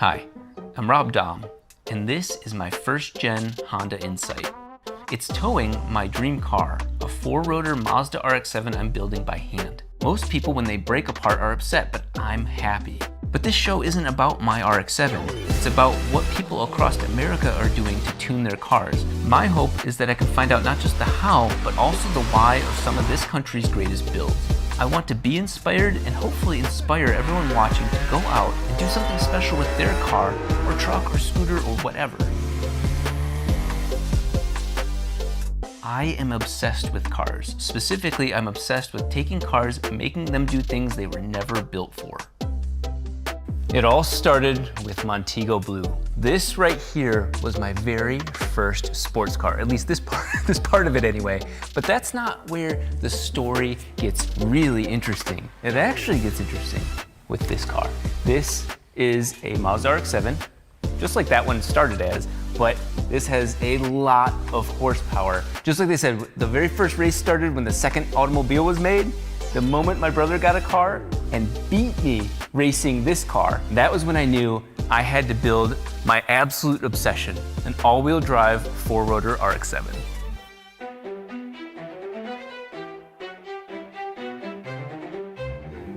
Hi, I'm Rob Dahm, and this is my first-gen Honda Insight. It's towing my dream car, a four-rotor Mazda RX-7 I'm building by hand. Most people, when they break apart, are upset, but I'm happy. But this show isn't about my RX-7. It's about what people across America are doing to tune their cars. My hope is that I can find out not just the how, but also the why of some of this country's greatest builds. I want to be inspired and hopefully inspire everyone watching to go out and do something special with their car or truck or scooter or whatever. I am obsessed with cars. Specifically, I'm obsessed with taking cars and making them do things they were never built for. It all started with Montego Blue. This right here was my very first sports car, at least this part of it anyway. But that's not where the story gets really interesting. It actually gets interesting with this car. This is a Mazda RX-7, just like that one started as, but this has a lot of horsepower. Just like they said, the very first race started when the second automobile was made. The moment my brother got a car and beat me racing this car, that was when I knew I had to build my absolute obsession, an all-wheel drive four-rotor RX-7.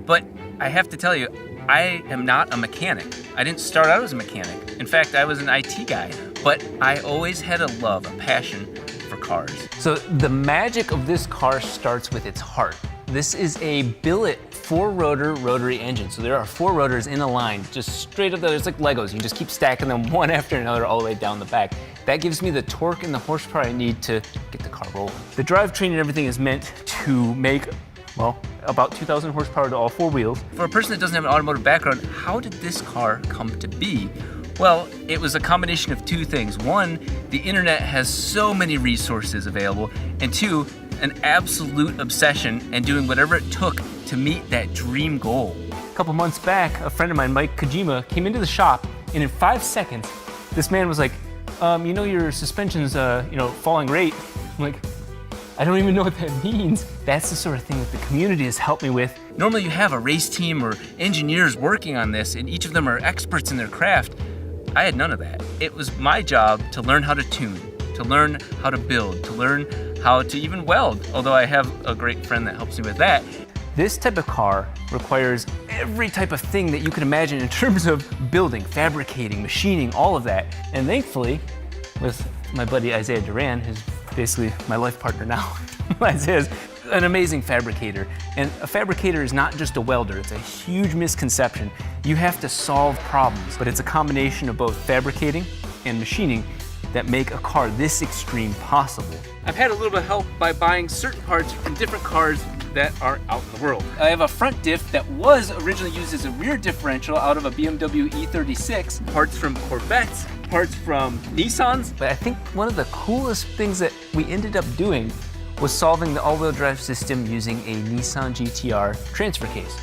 But I have to tell you, I am not a mechanic. I didn't start out as a mechanic. In fact, I was an IT guy, but I always had a love, a passion for cars. So the magic of this car starts with its heart. This is a billet four-rotor rotary engine. So there are four rotors in a line, just straight up there. It's like Legos. You just keep stacking them one after another all the way down the back. That gives me the torque and the horsepower I need to get the car rolling. The drivetrain and everything is meant to make, well, about 2,000 horsepower to all four wheels. For a person that doesn't have an automotive background, how did this car come to be? Well, it was a combination of two things. One, the internet has so many resources available, and two, an absolute obsession and doing whatever it took to meet that dream goal. A couple months back, a friend of mine, Mike Kojima, came into the shop, and in 5 seconds, this man was like, you know your suspension's, falling rate. I'm like, I don't even know what that means. That's the sort of thing that the community has helped me with. Normally you have a race team or engineers working on this, and each of them are experts in their craft. I had none of that. It was my job to learn how to tune, to learn how to build, to learn how to even weld, although I have a great friend that helps me with that. This type of car requires every type of thing that you can imagine in terms of building, fabricating, machining, all of that. And thankfully, with my buddy Isaiah Duran, who's basically my life partner now, Isaiah's an amazing fabricator. And a fabricator is not just a welder, it's a huge misconception. You have to solve problems, but it's a combination of both fabricating and machining that make a car this extreme possible. I've had a little bit of help by buying certain parts from different cars that are out in the world. I have a front diff that was originally used as a rear differential out of a BMW E36, parts from Corvettes, parts from Nissans. But I think one of the coolest things that we ended up doing was solving the all-wheel drive system using a Nissan GTR transfer case.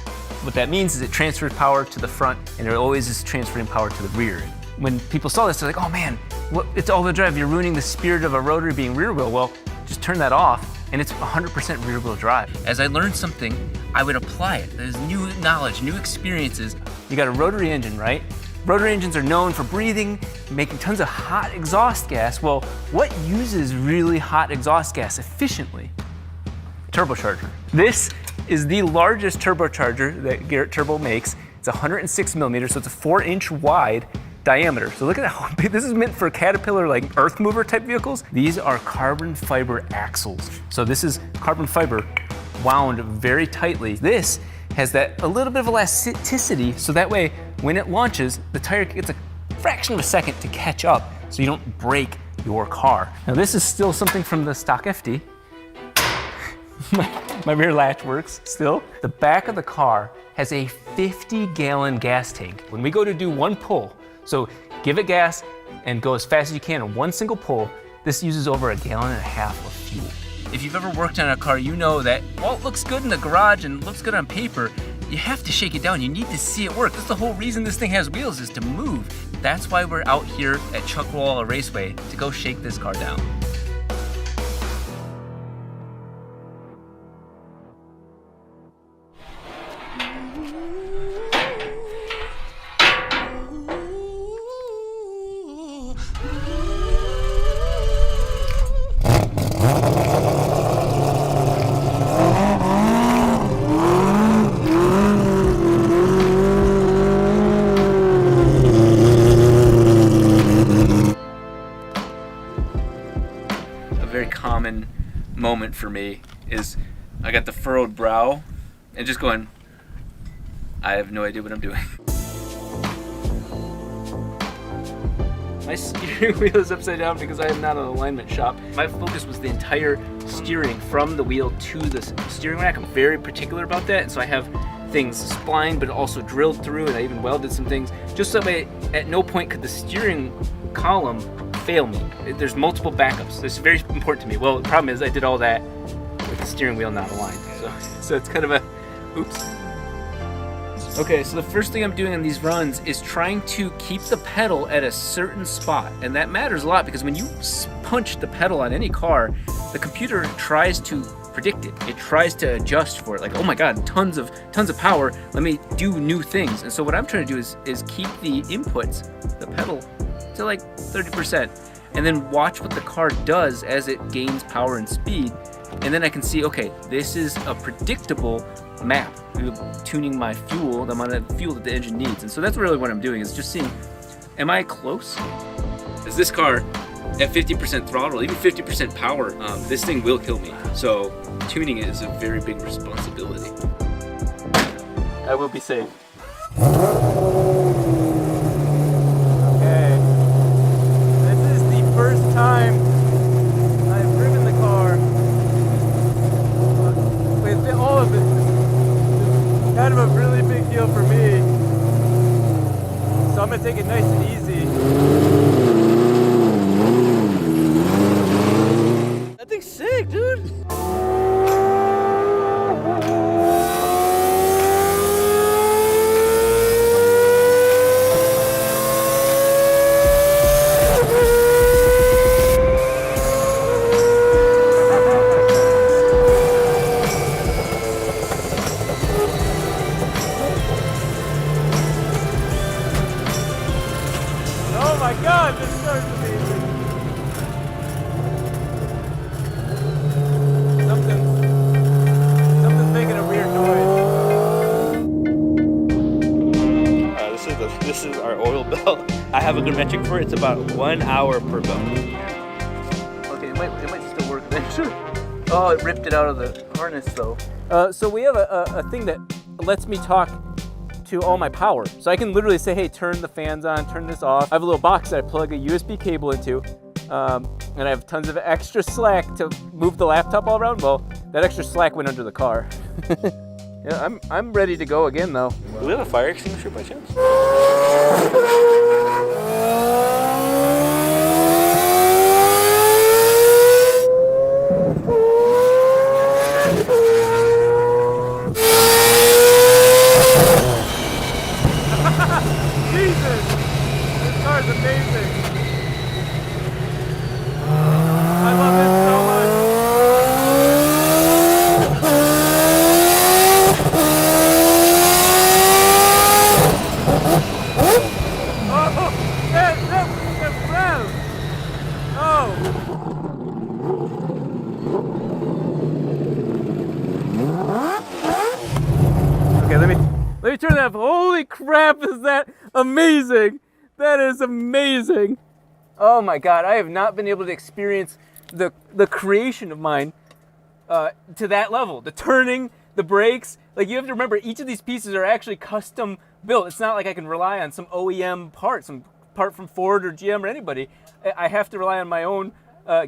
What that means is it transfers power to the front, and it always is transferring power to the rear. When people saw this, they're like, oh man, it's all-wheel drive, you're ruining the spirit of a rotary being rear wheel. Well, just turn that off, and it's 100% rear wheel drive. As I learned something, I would apply it. There's new knowledge, new experiences. You got a rotary engine, right? Rotary engines are known for breathing, making tons of hot exhaust gas. Well, what uses really hot exhaust gas efficiently? Turbocharger. This is the largest turbocharger that Garrett Turbo makes. It's 106 millimeters, so it's a 4-inch wide diameter. So look at how big, this is meant for Caterpillar, like earth mover type vehicles. These are carbon fiber axles. So this is carbon fiber wound very tightly. This has that a little bit of elasticity, so that way when it launches, the tire gets a fraction of a second to catch up so you don't break your car. Now this is still something from the stock FD. My rear latch works still. The back of the car has a 50-gallon gas tank. When we go to do one pull, so give it gas and go as fast as you can in one single pull, this uses over 1.5 gallons of fuel. If you've ever worked on a car, you know that while it looks good in the garage and looks good on paper, you have to shake it down. You need to see it work. That's the whole reason this thing has wheels, is to move. That's why we're out here at Chuckwalla Raceway, to go shake this car down. moment for me is I got the furrowed brow and just going, I have no idea what I'm doing. My steering wheel is upside down because I am not an alignment shop. My focus was the entire steering from the wheel to the steering rack. I'm very particular about that, and so I have things splined but also drilled through, and I even welded some things just so that way at no point could the steering column fail me. There's multiple backups. This is very important to me. Well, the problem is I did all that with the steering wheel not aligned, so it's kind of a oops. Okay, so the first thing I'm doing on these runs is trying to keep the pedal at a certain spot, and that matters a lot because when you punch the pedal on any car, the computer tries to predict it. It tries to adjust for it. Like, oh my God, tons of power. Let me do new things. And so what I'm trying to do is keep the inputs, the pedal, to like 30%, and then watch what the car does as it gains power and speed. And then I can see, okay, this is a predictable map, tuning my fuel, the amount of fuel that the engine needs. And so that's really what I'm doing, is just seeing, am I close? Is this car at 50% throttle, even 50% power, this thing will kill me. So tuning it is a very big responsibility. I will be safe. Okay. This is the first time I've driven the car with all of this. Kind of a really big deal for me, so I'm gonna take it nice and easy. That thing's sick, dude. God, this starts amazing. Something's making a weird noise. This is our oil belt. I have a good metric for it. It's about 1 hour per belt. Okay, it might still work then. Sure. Oh, it ripped it out of the harness though. So we have a thing that lets me talk to all my power. So I can literally say, hey, turn the fans on, turn this off. I have a little box that I plug a USB cable into, and I have tons of extra slack to move the laptop all around. Well, that extra slack went under the car. Yeah, I'm ready to go again though. Do we have a fire extinguisher by chance? Amazing. I love it so much. Oh, that's brown. Oh. Okay, let me turn that off. Holy crap, is that amazing? That is amazing. Oh my God, I have not been able to experience the creation of mine to that level. The turning, the brakes, like you have to remember each of these pieces are actually custom built. It's not like I can rely on some OEM part, some part from Ford or GM or anybody. I have to rely on my own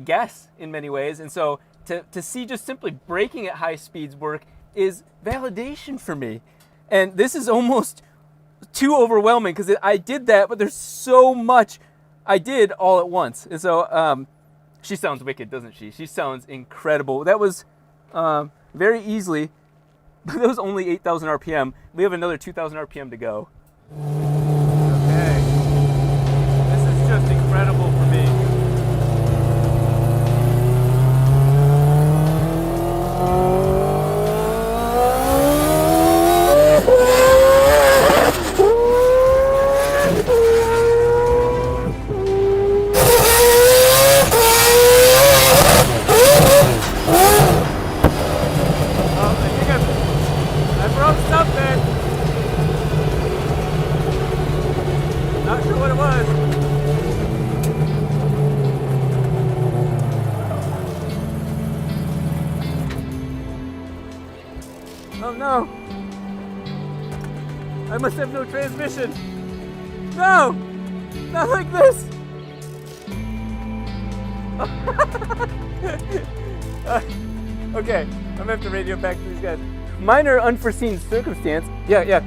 guess in many ways. And so to see just simply braking at high speeds work is validation for me. And this is almost too overwhelming because I did that, but there's so much I did all at once. And so she sounds wicked, doesn't she? She sounds incredible. That was very easily, that was only 8,000 RPM. We have another 2,000 RPM to go. Okay. This is just incredible for me. I must have no transmission. No! Not like this! Okay, I'm gonna have to radio back to these guys. Minor unforeseen circumstance. Yeah,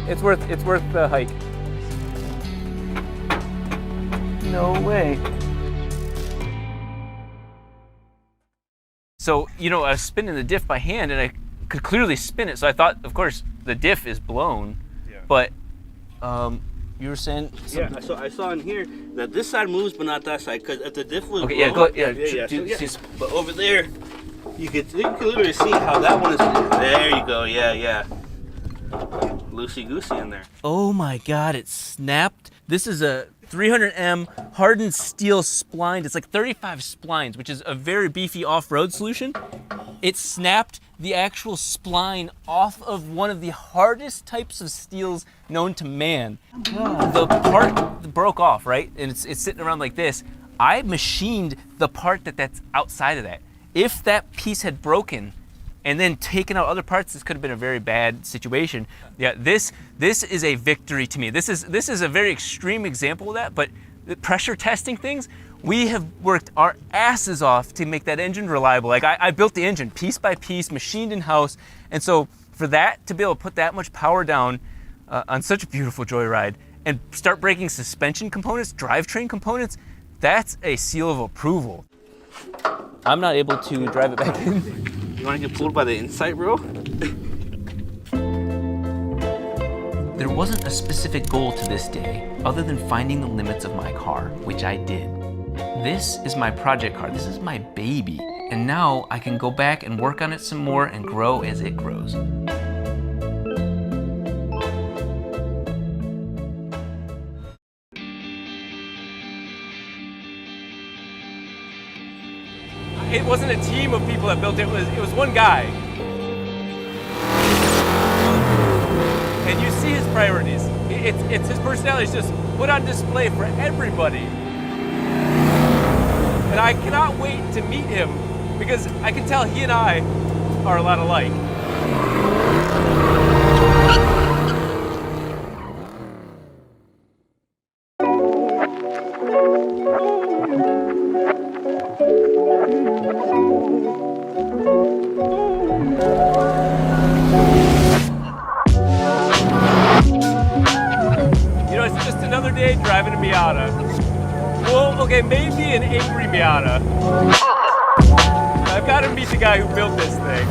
it's worth the hike. No way. So, you know, I was spinning the diff by hand and I could clearly spin it. So I thought, of course, the diff is blown. Yeah. But you were saying something? Yeah, I saw in here that this side moves but not that side, because if the diff was okay, blown, yeah. But over there, you could literally see how that one is. There you go. Yeah. Loosey-goosey in there. Oh my God, it snapped. This is a 300M hardened steel spline. It's like 35 splines, which is a very beefy off-road solution. It snapped the actual spline off of one of the hardest types of steels known to man. The part broke off, right? And it's sitting around like this. I machined the part that's outside of that. If that piece had broken and then taken out other parts, this could have been a very bad situation. Yeah, this is a victory to me. This is a very extreme example of that, but the pressure testing things, we have worked our asses off to make that engine reliable. Like I built the engine piece by piece, machined in-house, and so for that to be able to put that much power down on such a beautiful joyride and start breaking suspension components, drivetrain components, that's a seal of approval. I'm not able to drive it back in. You want to get pulled by the inside, bro? There wasn't a specific goal to this day other than finding the limits of my car, which I did. This is my project car. This is my baby. And now I can go back and work on it some more and grow as it grows. It wasn't a team of people that built it. It was one guy. And you see his priorities. It's his personality is just put on display for everybody. And I cannot wait to meet him because I can tell he and I are a lot alike. Driving a Miata. Well, okay, maybe an angry Miata. I've got to meet the guy who built this thing.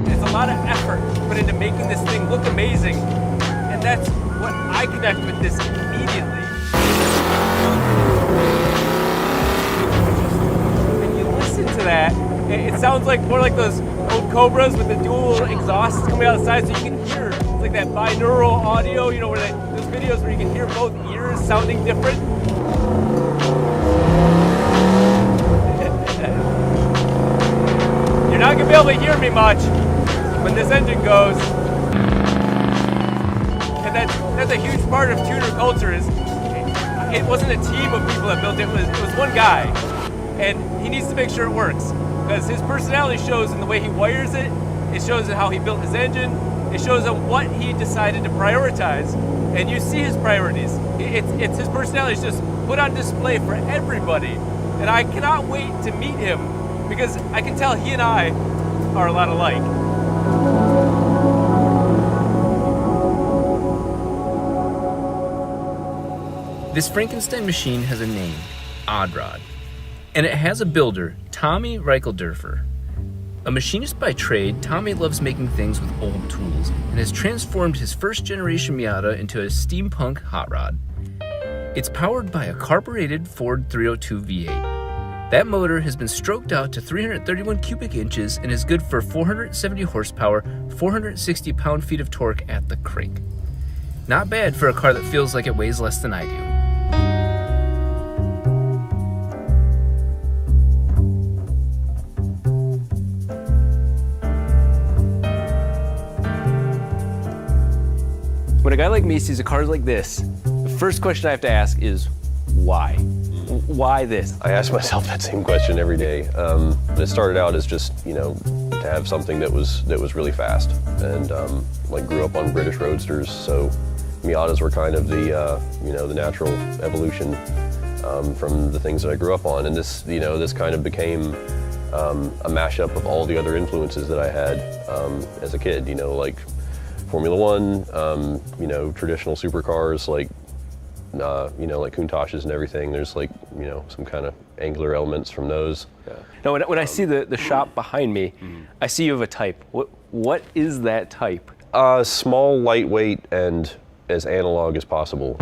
It's a lot of effort put into making this thing look amazing, and that's what I connect with this immediately. And you listen to that, it sounds like more like those old Cobras with the dual exhausts coming out the side, so you can hear. It's like that binaural audio, you know, where those videos where you can hear both ears sounding different. You're not gonna be able to hear me much when this engine goes. And that's a huge part of tuner culture. Is it wasn't a team of people that built it. It was one guy, and he needs to make sure it works because his personality shows in the way he wires it. It shows in how he built his engine. It shows what he decided to prioritize, and you see his priorities. It's his personality is just put on display for everybody, and I cannot wait to meet him because I can tell he and I are a lot alike. This Frankenstein machine has a name, Odd Rod, and it has a builder, Tommy Reichelderfer. A machinist by trade, Tommy loves making things with old tools and has transformed his first-generation Miata into a steampunk hot rod. It's powered by a carbureted Ford 302 V8. That motor has been stroked out to 331 cubic inches and is good for 470 horsepower, 460 pound-feet of torque at the crank. Not bad for a car that feels like it weighs less than I do. When a guy like me sees a car like this, the first question I have to ask is, why? Why this? I ask myself that same question every day. It started out as just, have something that was really fast, and like grew up on British roadsters, so Miatas were kind of the the natural evolution from the things that I grew up on, and this kind of became a mashup of all the other influences that I had as a kid, like Formula One, traditional supercars like like Countach's and everything. There's like some kind of angular elements from those. Yeah. Now, when I see the shop behind me, I see you have a Type. What is that Type? Small, lightweight, and as analog as possible.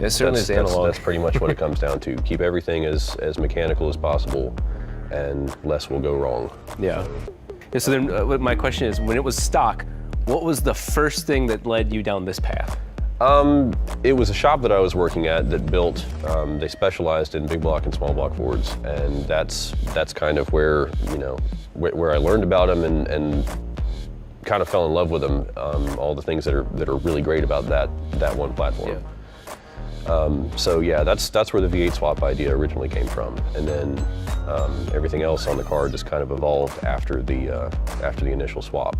It certainly is analog. That's pretty much what it comes down to. Keep everything as mechanical as possible, and less will go wrong. Yeah. So then my question is, when it was stock, what was the first thing that led you down this path? It was a shop that I was working at that built, they specialized in big block and small block Fords, and that's kind of where, where I learned about them and kind of fell in love with them, all the things that are really great about that one platform. Yeah. So yeah, that's where the V8 swap idea originally came from, and then everything else on the car just kind of evolved after the initial swap.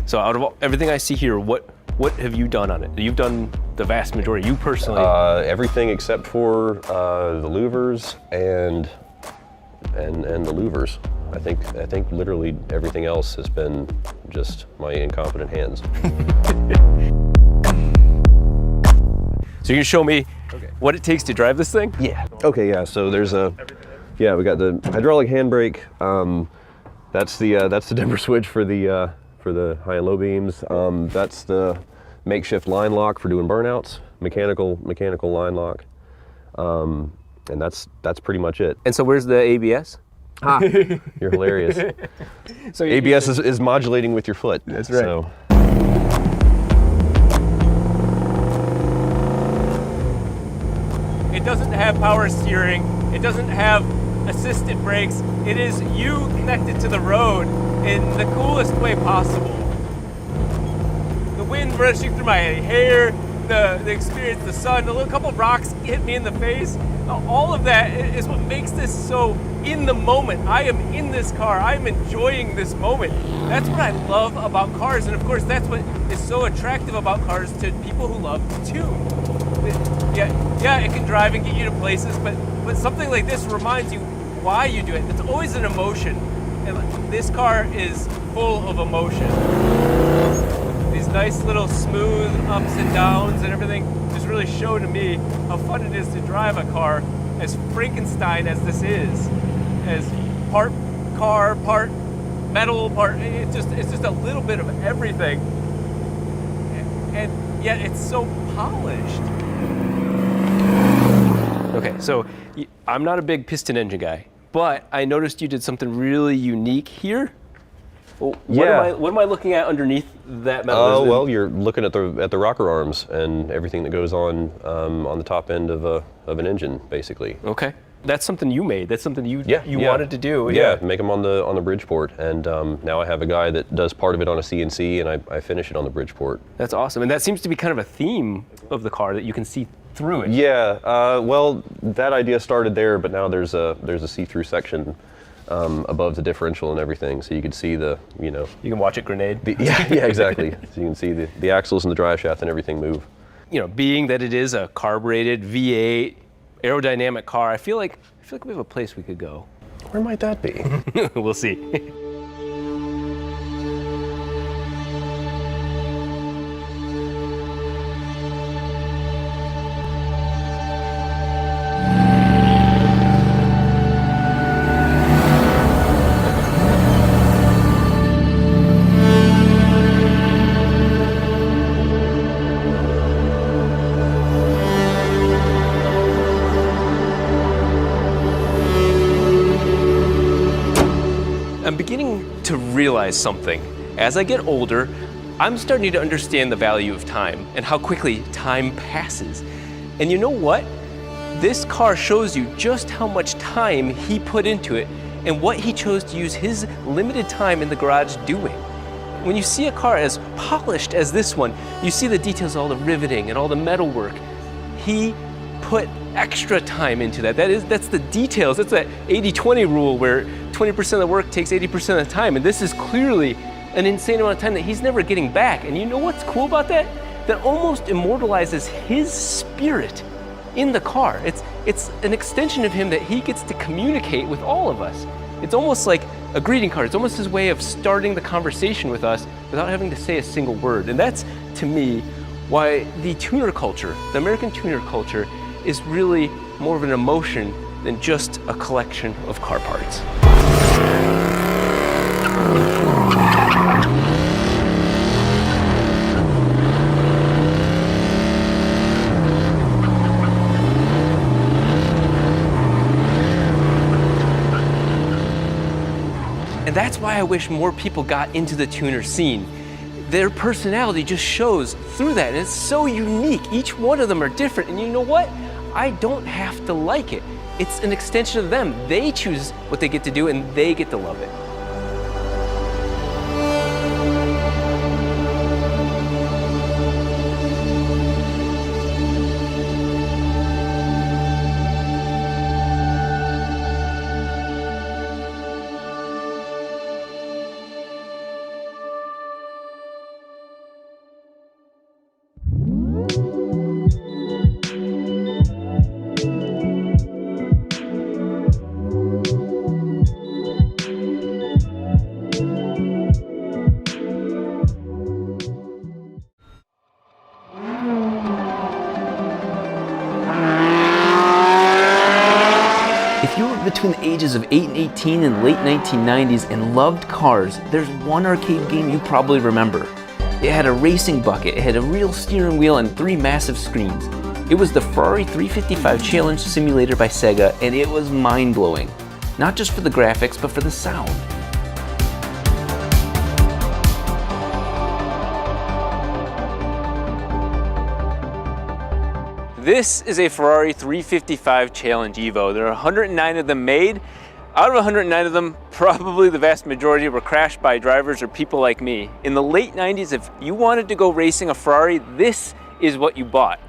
So out of everything I see here, what have you done on it? You've done the vast majority, you personally? Everything except for the louvers and the louvers. I think literally everything else has been just my incompetent hands. So you can show me what it takes to drive this thing? Yeah. Okay, yeah, so there's we got the hydraulic handbrake. That's the dimmer switch for the high and low beams. That's the makeshift line lock for doing burnouts, mechanical line lock. And that's pretty much it. And so where's the ABS? You're hilarious. So ABS is modulating with your foot. That's right. So. It doesn't have power steering. It doesn't have assisted brakes. It is you connected to the road in the coolest way possible. The wind rushing through my hair, the experience, the sun, a little couple of rocks hit me in the face. All of that is what makes this so in the moment. I am in this car. I am enjoying this moment. That's what I love about cars, and of course that's what is so attractive about cars to people who love to tune. Yeah, it can drive and get you to places, but something like this reminds you why you do it. It's always an emotion, and this car is full of emotion. These nice little smooth ups and downs and everything just really show to me how fun it is to drive a car as Frankenstein as this is, as part car, part metal, part. It's just a little bit of everything, and yet it's so polished. Okay, so I'm not a big piston engine guy, but I noticed you did something really unique here. What am I looking at underneath that metal? Oh, well, you're looking at the rocker arms and everything that goes on the top end of an engine, basically. Okay, that's something you made. That's something you wanted to do. Yeah, make them on the Bridgeport, and now I have a guy that does part of it on a CNC, and I finish it on the Bridgeport. That's awesome, and that seems to be kind of a theme of the car that you can see through it. Yeah, well, that idea started there, but now there's a see-through section above the differential and everything, so you can see the, You can watch it grenade. Yeah, exactly. So you can see the axles and the drive shaft and everything move. Being that it is a carbureted V8 aerodynamic car, I feel like we have a place we could go. Where might that be? We'll see. I'm beginning to realize something. As I get older, I'm starting to understand the value of time and how quickly time passes. And you know what? This car shows you just how much time he put into it and what he chose to use his limited time in the garage doing. when you see a car as polished as this one, you see the details, all the riveting and all the metal work. He put extra time into that. That's the details. That's that 80-20 rule where 20% of the work takes 80% of the time. And this is clearly an insane amount of time that he's never getting back. And you know what's cool about that? That almost immortalizes his spirit in the car. It's an extension of him that he gets to communicate with all of us. It's almost like a greeting card. It's almost his way of starting the conversation with us without having to say a single word. And that's, to me, why the tuner culture, the American tuner culture, is really more of an emotion than just a collection of car parts. And that's why I wish more people got into the tuner scene. Their personality just shows through that, and it's so unique. Each one of them are different, and you know what? I don't have to like it. It's an extension of them. They choose what they get to do, and they get to love it. If you were between the ages of 8 and 18 in the late 1990s and loved cars, there's one arcade game you probably remember. It had a racing bucket, it had a real steering wheel, and 3 massive screens. It was the Ferrari 355 Challenge Simulator by Sega, and it was mind-blowing. Not just for the graphics, but for the sound. This is a Ferrari 355 Challenge Evo. There are 109 of them made. Out of 109 of them, probably the vast majority were crashed by drivers or people like me. In the late 90s, if you wanted to go racing a Ferrari, this is what you bought.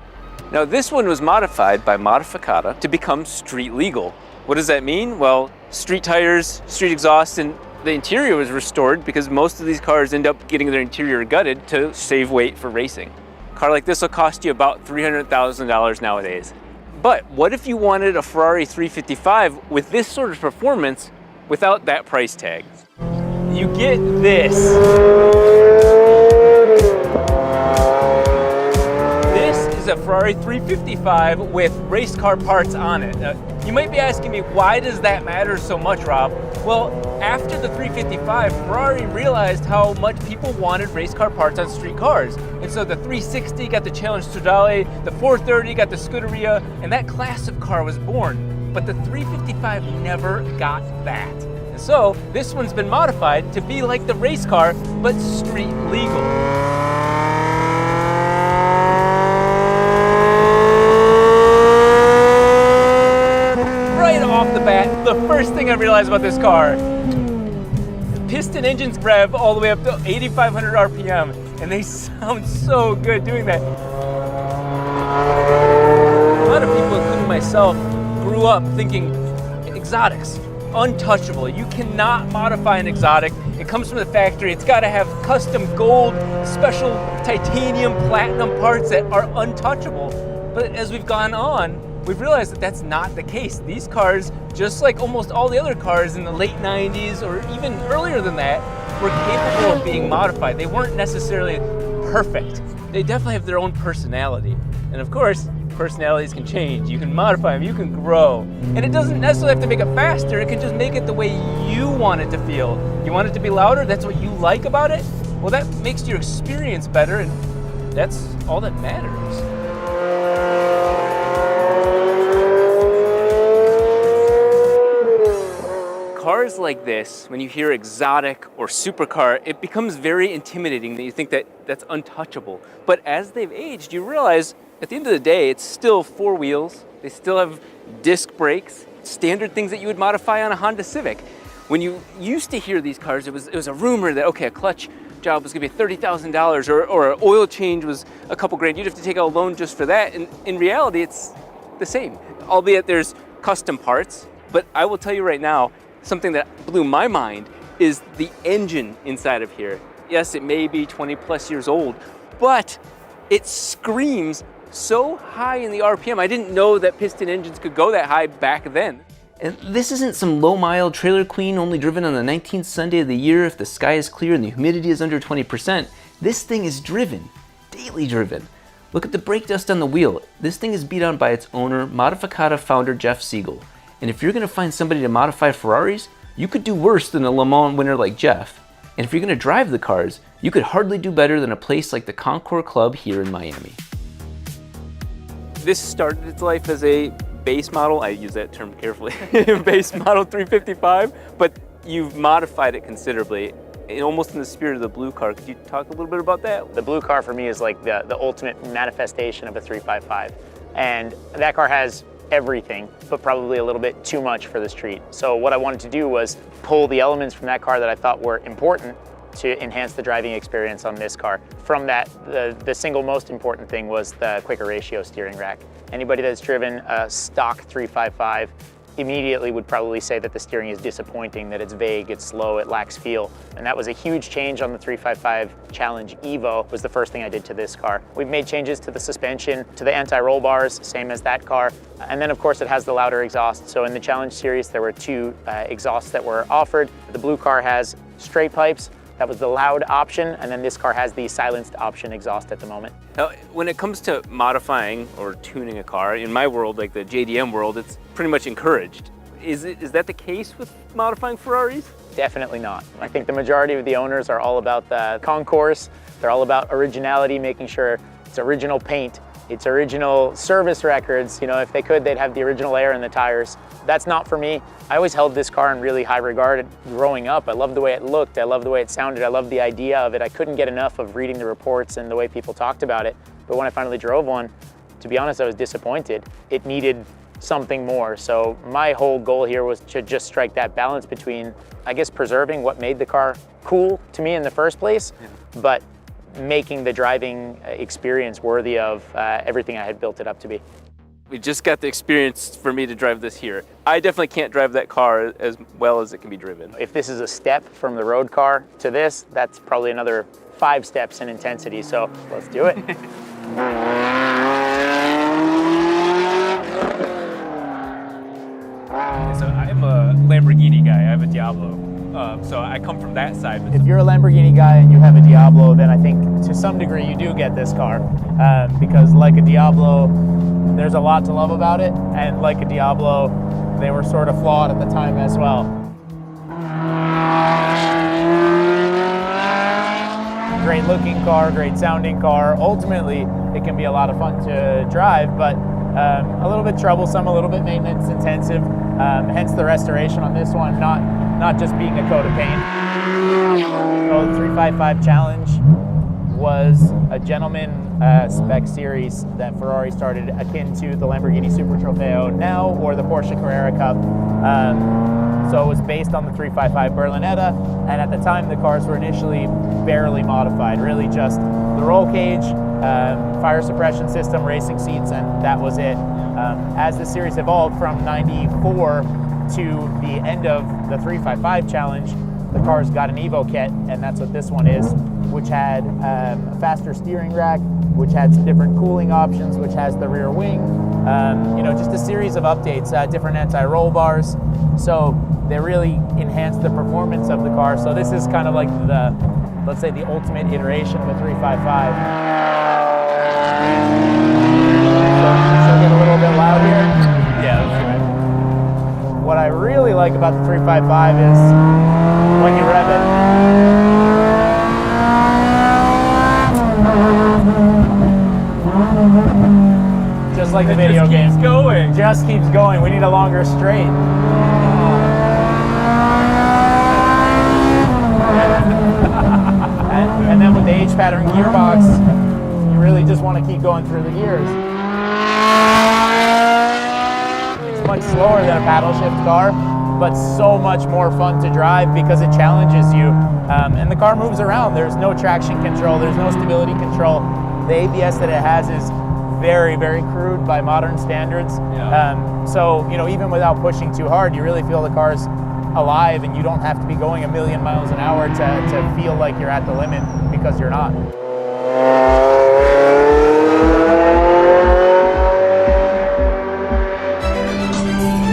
Now, this one was modified by Modificata to become street legal. What does that mean? Well, street tires, street exhaust, and the interior was restored because most of these cars end up getting their interior gutted to save weight for racing. A car like this will cost you about $300,000 nowadays. But what if you wanted a Ferrari 355 with this sort of performance without that price tag? You get this. This is a Ferrari 355 with race car parts on it. You might be asking me, why does that matter so much, Rob? Well, after the 355, Ferrari realized how much people wanted race car parts on street cars. And so the 360 got the Challenge Stradale, the 430 got the Scuderia, and that class of car was born. But the 355 never got that. And so this one's been modified to be like the race car, but street legal. Off the bat, the first thing I realized about this car, piston engines rev all the way up to 8,500 RPM, and they sound so good doing that. A lot of people, including myself, grew up thinking exotics, untouchable. You cannot modify an exotic. It comes from the factory. It's got to have custom gold, special titanium, platinum parts that are untouchable. But as we've gone on, we've realized that that's not the case. These cars, just like almost all the other cars in the late 90s or even earlier than that, were capable of being modified. They weren't necessarily perfect. They definitely have their own personality. And of course, personalities can change. You can modify them, you can grow. And it doesn't necessarily have to make it faster, it can just make it the way you want it to feel. You want it to be louder, that's what you like about it? Well, that makes your experience better, and that's all that matters. Cars like this, when you hear exotic or supercar, it becomes very intimidating that you think that that's untouchable. But as they've aged, you realize at the end of the day, it's still 4 wheels. They still have disc brakes, standard things that you would modify on a Honda Civic. When you used to hear these cars, it was a rumor that, okay, a clutch job was gonna be $30,000 or an oil change was a couple grand, you'd have to take out a loan just for that. And in reality, it's the same, albeit there's custom parts. But I will tell you right now, something that blew my mind is the engine inside of here. Yes, it may be 20 plus years old, but it screams so high in the RPM. I didn't know that piston engines could go that high back then. And this isn't some low-mile trailer queen only driven on the 19th Sunday of the year if the sky is clear and the humidity is under 20%. This thing is driven, daily driven. Look at the brake dust on the wheel. This thing is beat on by its owner, Modificata founder Jeff Siegel. And if you're gonna find somebody to modify Ferraris, you could do worse than a Le Mans winner like Jeff. And if you're gonna drive the cars, you could hardly do better than a place like the Concours Club here in Miami. This started its life as a base model, I use that term carefully, base model 355, but you've modified it considerably, almost in the spirit of the blue car. Could you talk a little bit about that? The blue car for me is like the ultimate manifestation of a 355. And that car has everything, but probably a little bit too much for the street. So what I wanted to do was pull the elements from that car that I thought were important to enhance the driving experience on this car. From that, the single most important thing was the quicker ratio steering rack. Anybody that's driven a stock 355 immediately would probably say that the steering is disappointing, that it's vague, it's slow, it lacks feel. And that was a huge change on the 355 Challenge Evo, was the first thing I did to this car. We've made changes to the suspension, to the anti-roll bars, same as that car. And then of course it has the louder exhaust. So in the Challenge series, there were two exhausts that were offered. The blue car has straight pipes. That was the loud option, and then this car has the silenced option exhaust at the moment. Now, when it comes to modifying or tuning a car, in my world, like the JDM world, it's pretty much encouraged. Is that the case with modifying Ferraris? Definitely not. I think the majority of the owners are all about the concourse. They're all about originality, making sure it's original paint, it's original service records. You know, if they could, they'd have the original air in the tires. That's not for me. I always held this car in really high regard growing up. I loved the way it looked. I loved the way it sounded. I loved the idea of it. I couldn't get enough of reading the reports and the way people talked about it. But when I finally drove one, to be honest, I was disappointed. It needed something more. So my whole goal here was to just strike that balance between, I guess, preserving what made the car cool to me in the first place, but making the driving experience worthy of everything I had built it up to be. We just got the experience for me to drive this here. I definitely can't drive that car as well as it can be driven. If this is a step from the road car to this, that's probably another 5 steps in intensity, so let's do it. So I'm a Lamborghini guy, I have a Diablo. So I come from that side. If you're a Lamborghini guy and you have a Diablo, then I think to some degree you do get this car, because like a Diablo, there's a lot to love about it, and like a Diablo, they were sort of flawed at the time as well. Great looking car, great sounding car. Ultimately, it can be a lot of fun to drive, but a little bit troublesome, a little bit maintenance intensive, hence the restoration on this one, not just being a coat of paint. So the 355 Challenge was a gentleman spec series that Ferrari started akin to the Lamborghini Super Trofeo now or the Porsche Carrera Cup. So it was based on the 355 Berlinetta, and at the time the cars were initially barely modified, really just the roll cage, fire suppression system, racing seats, and that was it. As the series evolved from 94 to the end of the 355 Challenge, the cars got an Evo kit, and that's what this one is, which had a faster steering rack, which had some different cooling options, which has the rear wing, you know, just a series of updates, different anti-roll bars. So they really enhanced the performance of the car. So this is kind of like the, let's say, the ultimate iteration of a 355. So get a little bit loud here. Yeah, that's right. What I really like about the 355 is when you rev it, just like the video game. Just keeps going. Just keeps going. We need a longer straight. And then with the H pattern gearbox, you really just want to keep going through the gears. It's much slower than a paddle shift car, but so much more fun to drive because it challenges you. And the car moves around. There's no traction control, there's no stability control. The ABS that it has is very, very crude by modern standards. Yeah. So, you know, even without pushing too hard, you really feel the car's alive, and you don't have to be going 1,000,000 miles an hour to feel like you're at the limit, because you're not.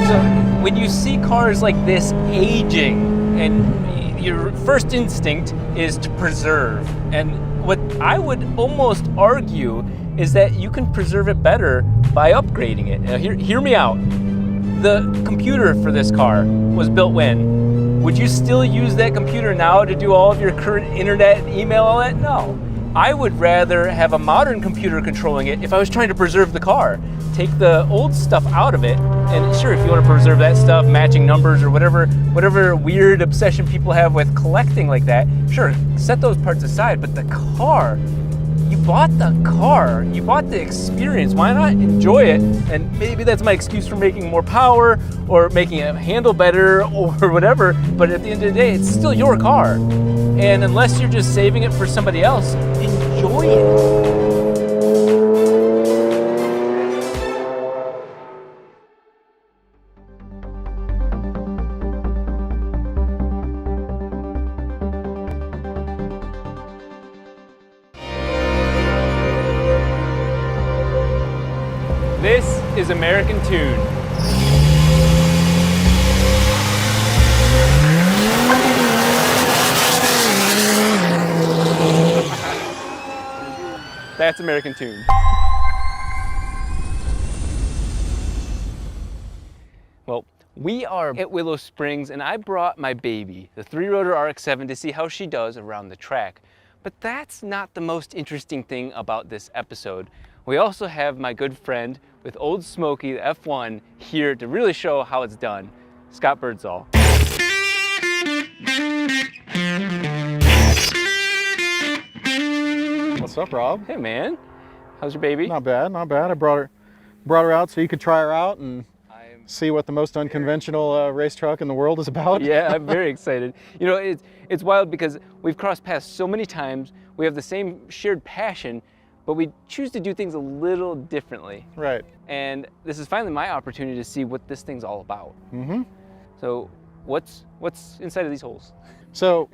So when you see cars like this aging, and your first instinct is to preserve, and what I would almost argue is that you can preserve it better by upgrading it. Now, hear me out. The computer for this car was built when? Would you still use that computer now to do all of your current internet, email, all that? No. I would rather have a modern computer controlling it if I was trying to preserve the car. Take the old stuff out of it, and sure, if you want to preserve that stuff, matching numbers or whatever weird obsession people have with collecting like that, sure, set those parts aside. But the car, you bought the car, you bought the experience, why not enjoy it? And maybe that's my excuse for making more power or making it handle better or whatever, but at the end of the day, it's still your car. And unless you're just saving it for somebody else, enjoy it. This is American Tune. That's American Tune. Well, we are at Willow Springs, and I brought my baby, the 3-rotor RX-7, to see how she does around the track. But that's not the most interesting thing about this episode. We also have my good friend with old Smokey, the F1, here to really show how it's done. Scott Birdsall. What's up, Rob? Hey man, how's your baby? Not bad, not bad. I brought her out so you could try her out and see what the most unconventional race truck in the world is about. Yeah, I'm very excited. You know, it's wild because we've crossed paths so many times. We have the same shared passion, but we choose to do things a little differently. Right. And this is finally my opportunity to see what this thing's all about. Mm-hmm. So what's inside of these holes? So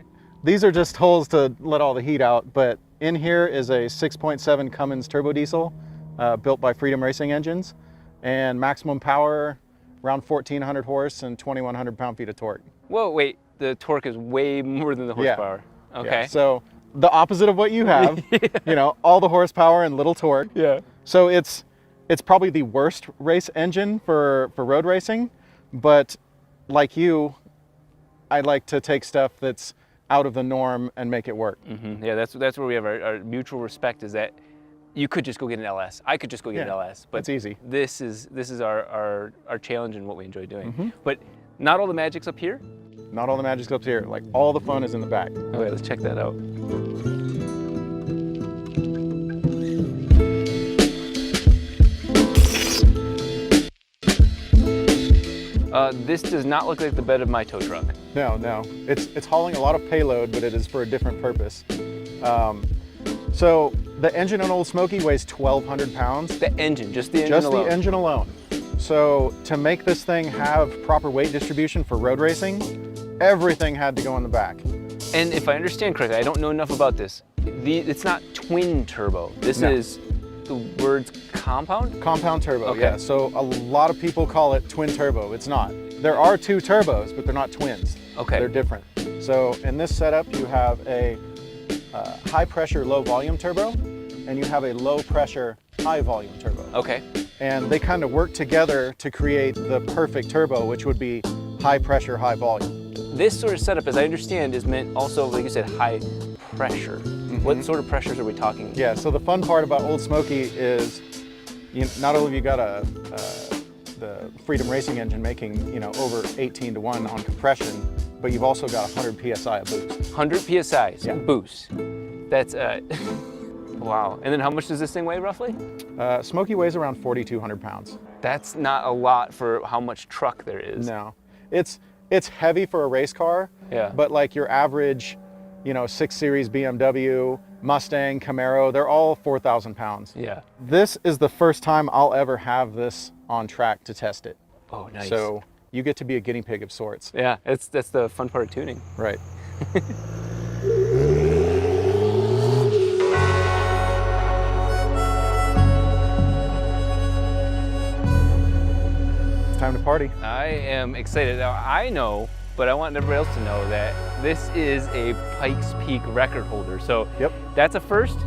these are just holes to let all the heat out, but in here is a 6.7 Cummins turbo diesel built by Freedom Racing Engines, and maximum power around 1,400 horse and 2,100 pound-feet of torque. Whoa, wait, the torque is way more than the horsepower. Yeah. Okay. Yeah. So the opposite of what you have, Yeah. you know, all the horsepower and little torque. Yeah. So it's probably the worst race engine for road racing, but like you, I like to take stuff that's out of the norm and make it work. Mm-hmm. Yeah, that's where we have our mutual respect, is that you could just go get an LS. I could just go get an LS, but it's easy. This is our challenge and what we enjoy doing. Mm-hmm. But not all the magic's up here. Not all the magic's up here. Like, all the fun is in the back. Okay, let's check that out. This does not look like the bed of my tow truck. No. It's hauling a lot of payload, but it is for a different purpose. So the engine on Old Smokey weighs 1,200 pounds. The engine, just the engine Just alone. the engine alone. So to make this thing have proper weight distribution for road racing, everything had to go in the back. And if I understand correctly, I don't know enough about this. It's not twin turbo. This is the word's compound? Compound turbo, Okay. yeah. So a lot of people call it twin turbo. It's not. There are two turbos, but they're not twins. Okay. They're different. So in this setup, you have a high pressure, low volume turbo, and you have a low pressure, high volume turbo. Okay. And they kind of work together to create the perfect turbo, which would be high pressure, high volume. This sort of setup, as I understand, is meant also, like you said, high pressure. What sort of pressures are we talking? Yeah, so the fun part about Old Smokey is not only have you got the Freedom Racing engine making, over 18-to-1 on compression, but you've also got 100 PSI of boost. 100 PSI Yeah. boost. That's, wow. And then how much does this thing weigh roughly? Smokey weighs around 4,200 pounds. That's not a lot for how much truck there is. No, it's It's heavy for a race car, Yeah. but like your average, 6 Series BMW, Mustang, Camaro, they're all 4,000 pounds. Yeah. This is the first time I'll ever have this on track to test it. Oh, nice. So you get to be a guinea pig of sorts. Yeah, that's the fun part of tuning. Right. It's time to party. I am excited. Now, I know, but I want everybody else to know that this is a Pikes Peak record holder. So Yep. that's a first,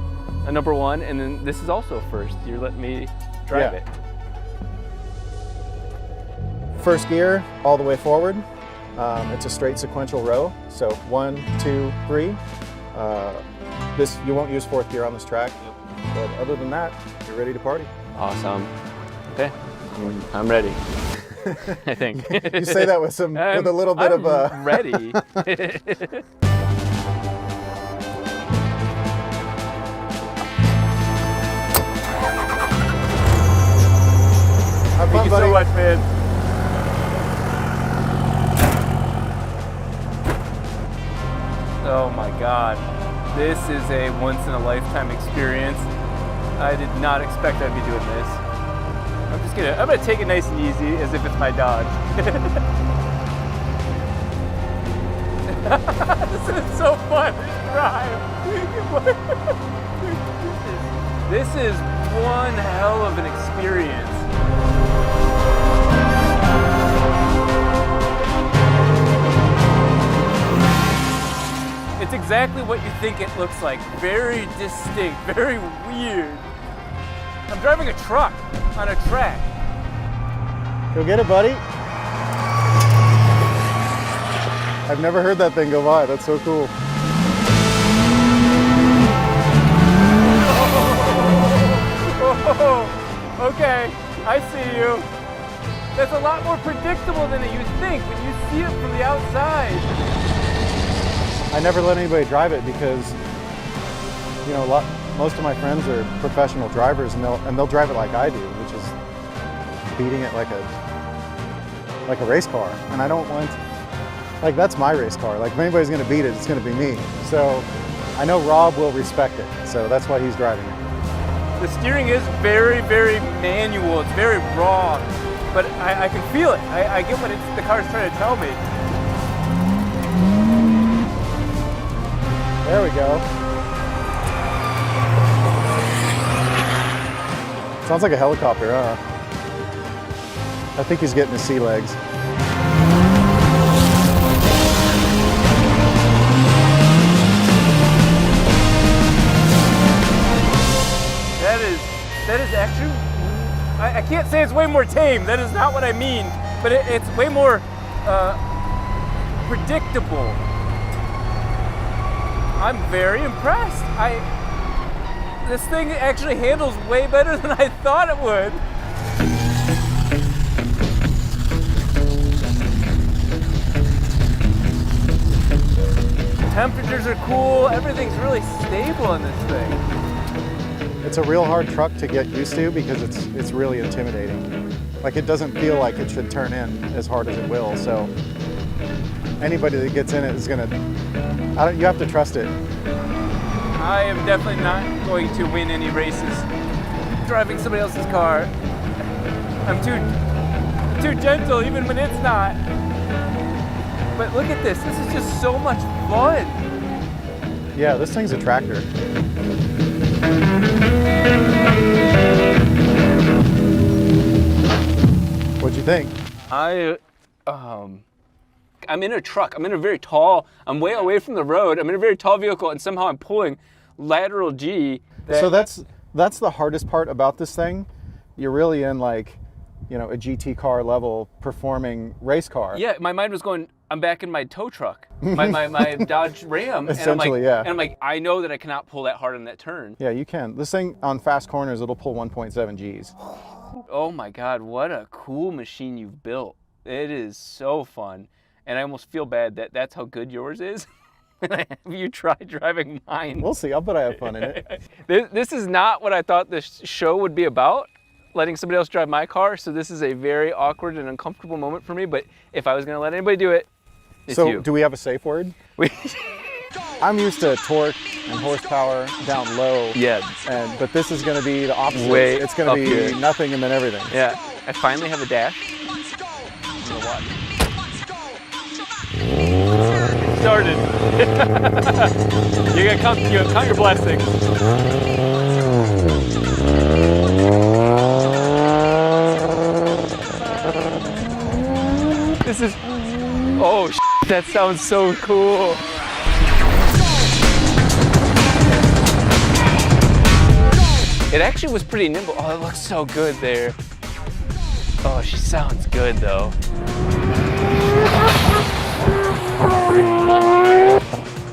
a number one, and then this is also a first. You're letting me drive Yeah. it. First gear, all the way forward. It's a straight sequential row. So 1, 2, 3. This, you won't use fourth gear on this track. But other than that, you're ready to party. Awesome. Okay, I'm ready. I think. You say that with a little bit of a... ready. Have fun, Thank you buddy. so much, man. Oh my God. This is a once in a lifetime experience. I did not expect I'd be doing this. I'm gonna take it nice and easy as if it's my Dodge. This is so fun to drive. This is one hell of an experience. It's exactly what you think it looks like. Very distinct, very weird. I'm driving a truck on a track. Go get it, buddy. I've never heard that thing go by. That's so cool. Oh, okay, I see you. That's a lot more predictable than you think when you see it from the outside. I never let anybody drive it because, most of my friends are professional drivers, and they'll drive it like I do, which is beating it like a race car. And I don't want, that's my race car. Like, if anybody's going to beat it, it's going to be me. So I know Rob will respect it, so that's why he's driving it. The steering is very, very manual. It's very raw, but I can feel it. I get what the car's trying to tell me. There we go. Sounds like a helicopter, huh? I think he's getting his sea legs. That is actually, I can't say it's way more tame. That is not what I mean, but it's way more predictable. I'm very impressed. This thing actually handles way better than I thought it would. Temperatures are cool. Everything's really stable on this thing. It's a real hard truck to get used to because it's really intimidating. Like, it doesn't feel like it should turn in as hard as it will. So anybody that gets in it is gonna, you have to trust it. I am definitely not going to win any races driving somebody else's car. I'm too gentle even when it's not. But look at this. This is just so much fun. Yeah, this thing's a tractor. What'd you think? I'm in a truck. I'm in a very tall, I'm way away from the road. I'm in a very tall vehicle, and somehow I'm pulling lateral G. So that's the hardest part about this thing. You're really in a GT car level performing race car. Yeah, my mind was going, I'm back in my tow truck, my Dodge Ram. Essentially, yeah. And I'm like, I know that I cannot pull that hard on that turn. Yeah, you can. This thing on fast corners, it'll pull 1.7 Gs. Oh my God, what a cool machine you've built. It is so fun. And I almost feel bad that that's how good yours is. Have you tried driving mine? We'll see. I'll bet I have fun in it. This is not what I thought this show would be about. letting somebody else drive my car, so this is a very awkward and uncomfortable moment for me, but if I was gonna let anybody do it, it's So you. do we have a safe word? I'm used to torque and horsepower down low. Yeah. But this is going to be the opposite. Way it's going up to be here. nothing and then everything. Yeah, I finally have a dash. I'm gonna watch. Started. You gotta count your blessings. This is, oh, that sounds so cool. It actually was pretty nimble. Oh, it looks so good there. Oh, she sounds good though.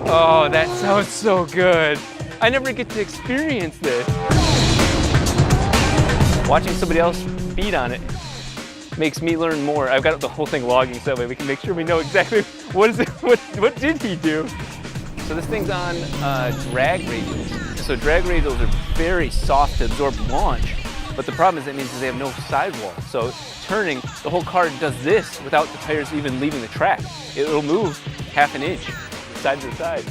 Oh, that sounds so good. I never get to experience this. Watching somebody else beat on it makes me learn more. I've got the whole thing logging so that way we can make sure we know exactly what is it, what did he do? So this thing's on drag radials. So drag radials are very soft to absorb launch, but the problem is that means they have no sidewall. So turning, the whole car does this without the tires even leaving the track. It'll move half an inch, side to side.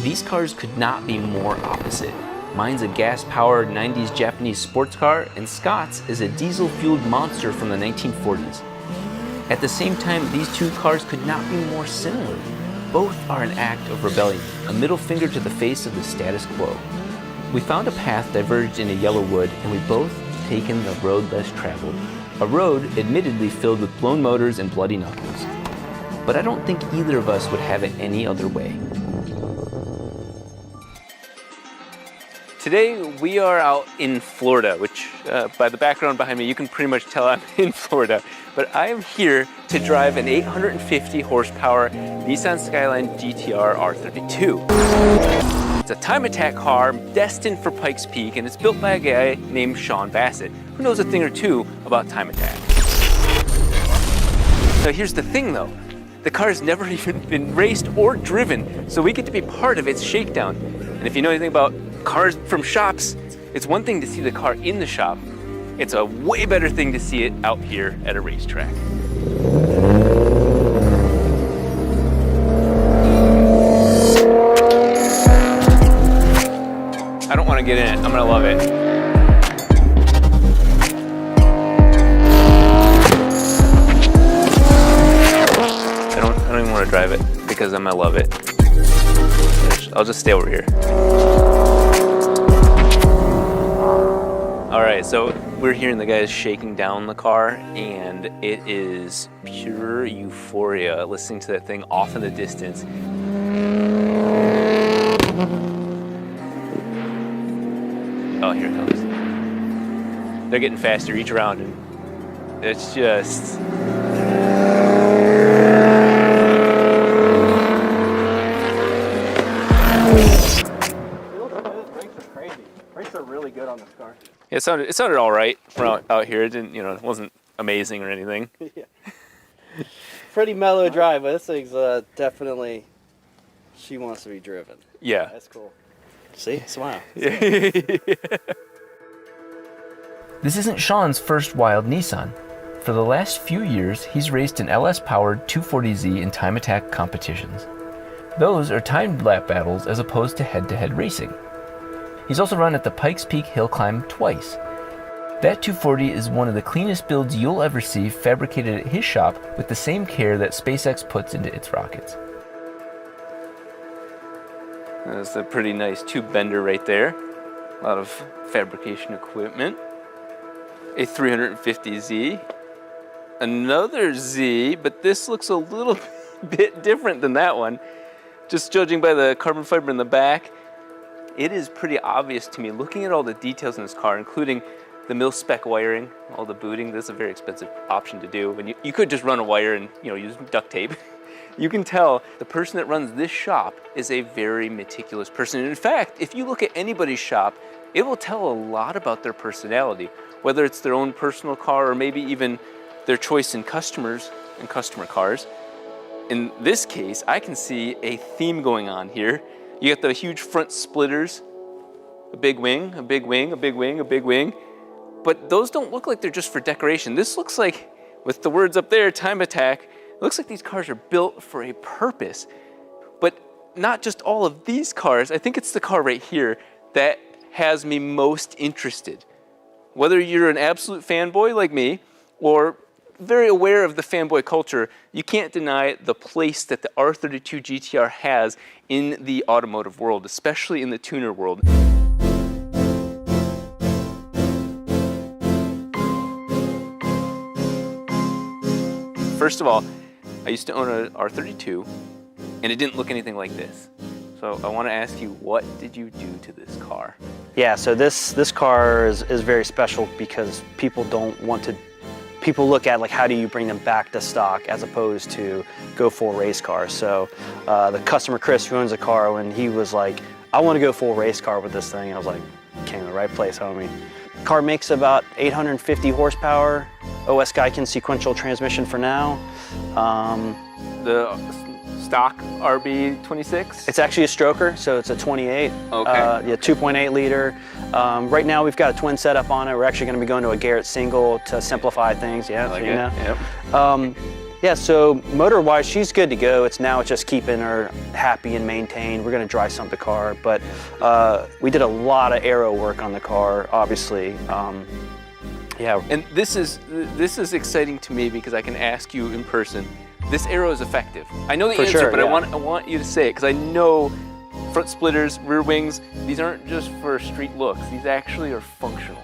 These cars could not be more opposite. Mine's a gas-powered 90s Japanese sports car, and Scott's is a diesel-fueled monster from the 1940s. At the same time, these two cars could not be more similar. Both are an act of rebellion, a middle finger to the face of the status quo. We found a path diverged into yellow wood, and we both taken the road less traveled. A road admittedly filled with blown motors and bloody knuckles. But I don't think either of us would have it any other way. Today we are out in Florida, which by the background behind me, you can pretty much tell I'm in Florida. But I am here to drive an 850 horsepower Nissan Skyline GTR R32. It's a time attack car destined for Pikes Peak, and it's built by a guy named Sean Bassett, who knows a thing or two about time attack. Now here's the thing though, the car's never even been raced or driven, so we get to be part of its shakedown. And if you know anything about cars from shops, it's one thing to see the car in the shop. It's a way better thing to see it out here at a racetrack. I don't want to get in it. I'm gonna love it. I don't even want to drive it because I'm gonna love it. I'll just stay over here. All right, so we're hearing the guys shaking down the car, and it is pure euphoria listening to that thing off in the distance. Oh, here it comes. They're getting faster each round, and it's just... Good on this car. It sounded all right from out here. It didn't, it wasn't amazing or anything. Yeah. Pretty mellow drive, but this thing's definitely, she wants to be driven. Yeah. That's cool. See? Smile. This isn't Sean's first wild Nissan. For the last few years, he's raced an LS-powered 240Z in time attack competitions. Those are timed lap battles as opposed to head-to-head racing. He's also run at the Pikes Peak hill climb twice. That 240 is one of the cleanest builds you'll ever see, fabricated at his shop with the same care that SpaceX puts into its rockets. That's a pretty nice tube bender right there. A lot of fabrication equipment. A 350Z. Another Z, but this looks a little bit different than that one. Just judging by the carbon fiber in the back, it is pretty obvious to me, looking at all the details in this car, including the mil-spec wiring, all the booting. This is a very expensive option to do. And you could just run a wire and use duct tape. You can tell the person that runs this shop is a very meticulous person. And in fact, if you look at anybody's shop, it will tell a lot about their personality, whether it's their own personal car or maybe even their choice in customers and customer cars. In this case, I can see a theme going on here. You got the huge front splitters, a big wing, a big wing, a big wing, a big wing. But those don't look like they're just for decoration. This looks like, with the words up there, time attack, it looks like these cars are built for a purpose. But not just all of these cars, I think it's the car right here that has me most interested. Whether you're an absolute fanboy like me, or very aware of the fanboy culture, you can't deny the place that the R32 GTR has in the automotive world, especially in the tuner world. First of all, I used to own an R32, and it didn't look anything like this. So I want to ask you, what did you do to this car? Yeah, so this car is very special because people look at like how do you bring them back to stock as opposed to go full race car. So the customer Chris who owns the car, when he was like, I want to go full race car with this thing, and I was like, came to the right place, homie. Car makes about 850 horsepower, OS Geiken sequential transmission for now. The stock RB26? It's actually a stroker, so it's a 28. Okay. Yeah, 2.8 liter. Right now we've got a twin setup on it. We're actually going to be going to a Garrett single to simplify things. Yeah, like so it. Yep. Yeah, so motor-wise, she's good to go. It's just keeping her happy and maintained. We're going to dry sump the car, but we did a lot of aero work on the car, obviously. Yeah. And this is exciting to me because I can ask you in person. This aero is effective. I know the answer, sure, but yeah. I want you to say it because I know front splitters, rear wings, these aren't just for street looks. These actually are functional.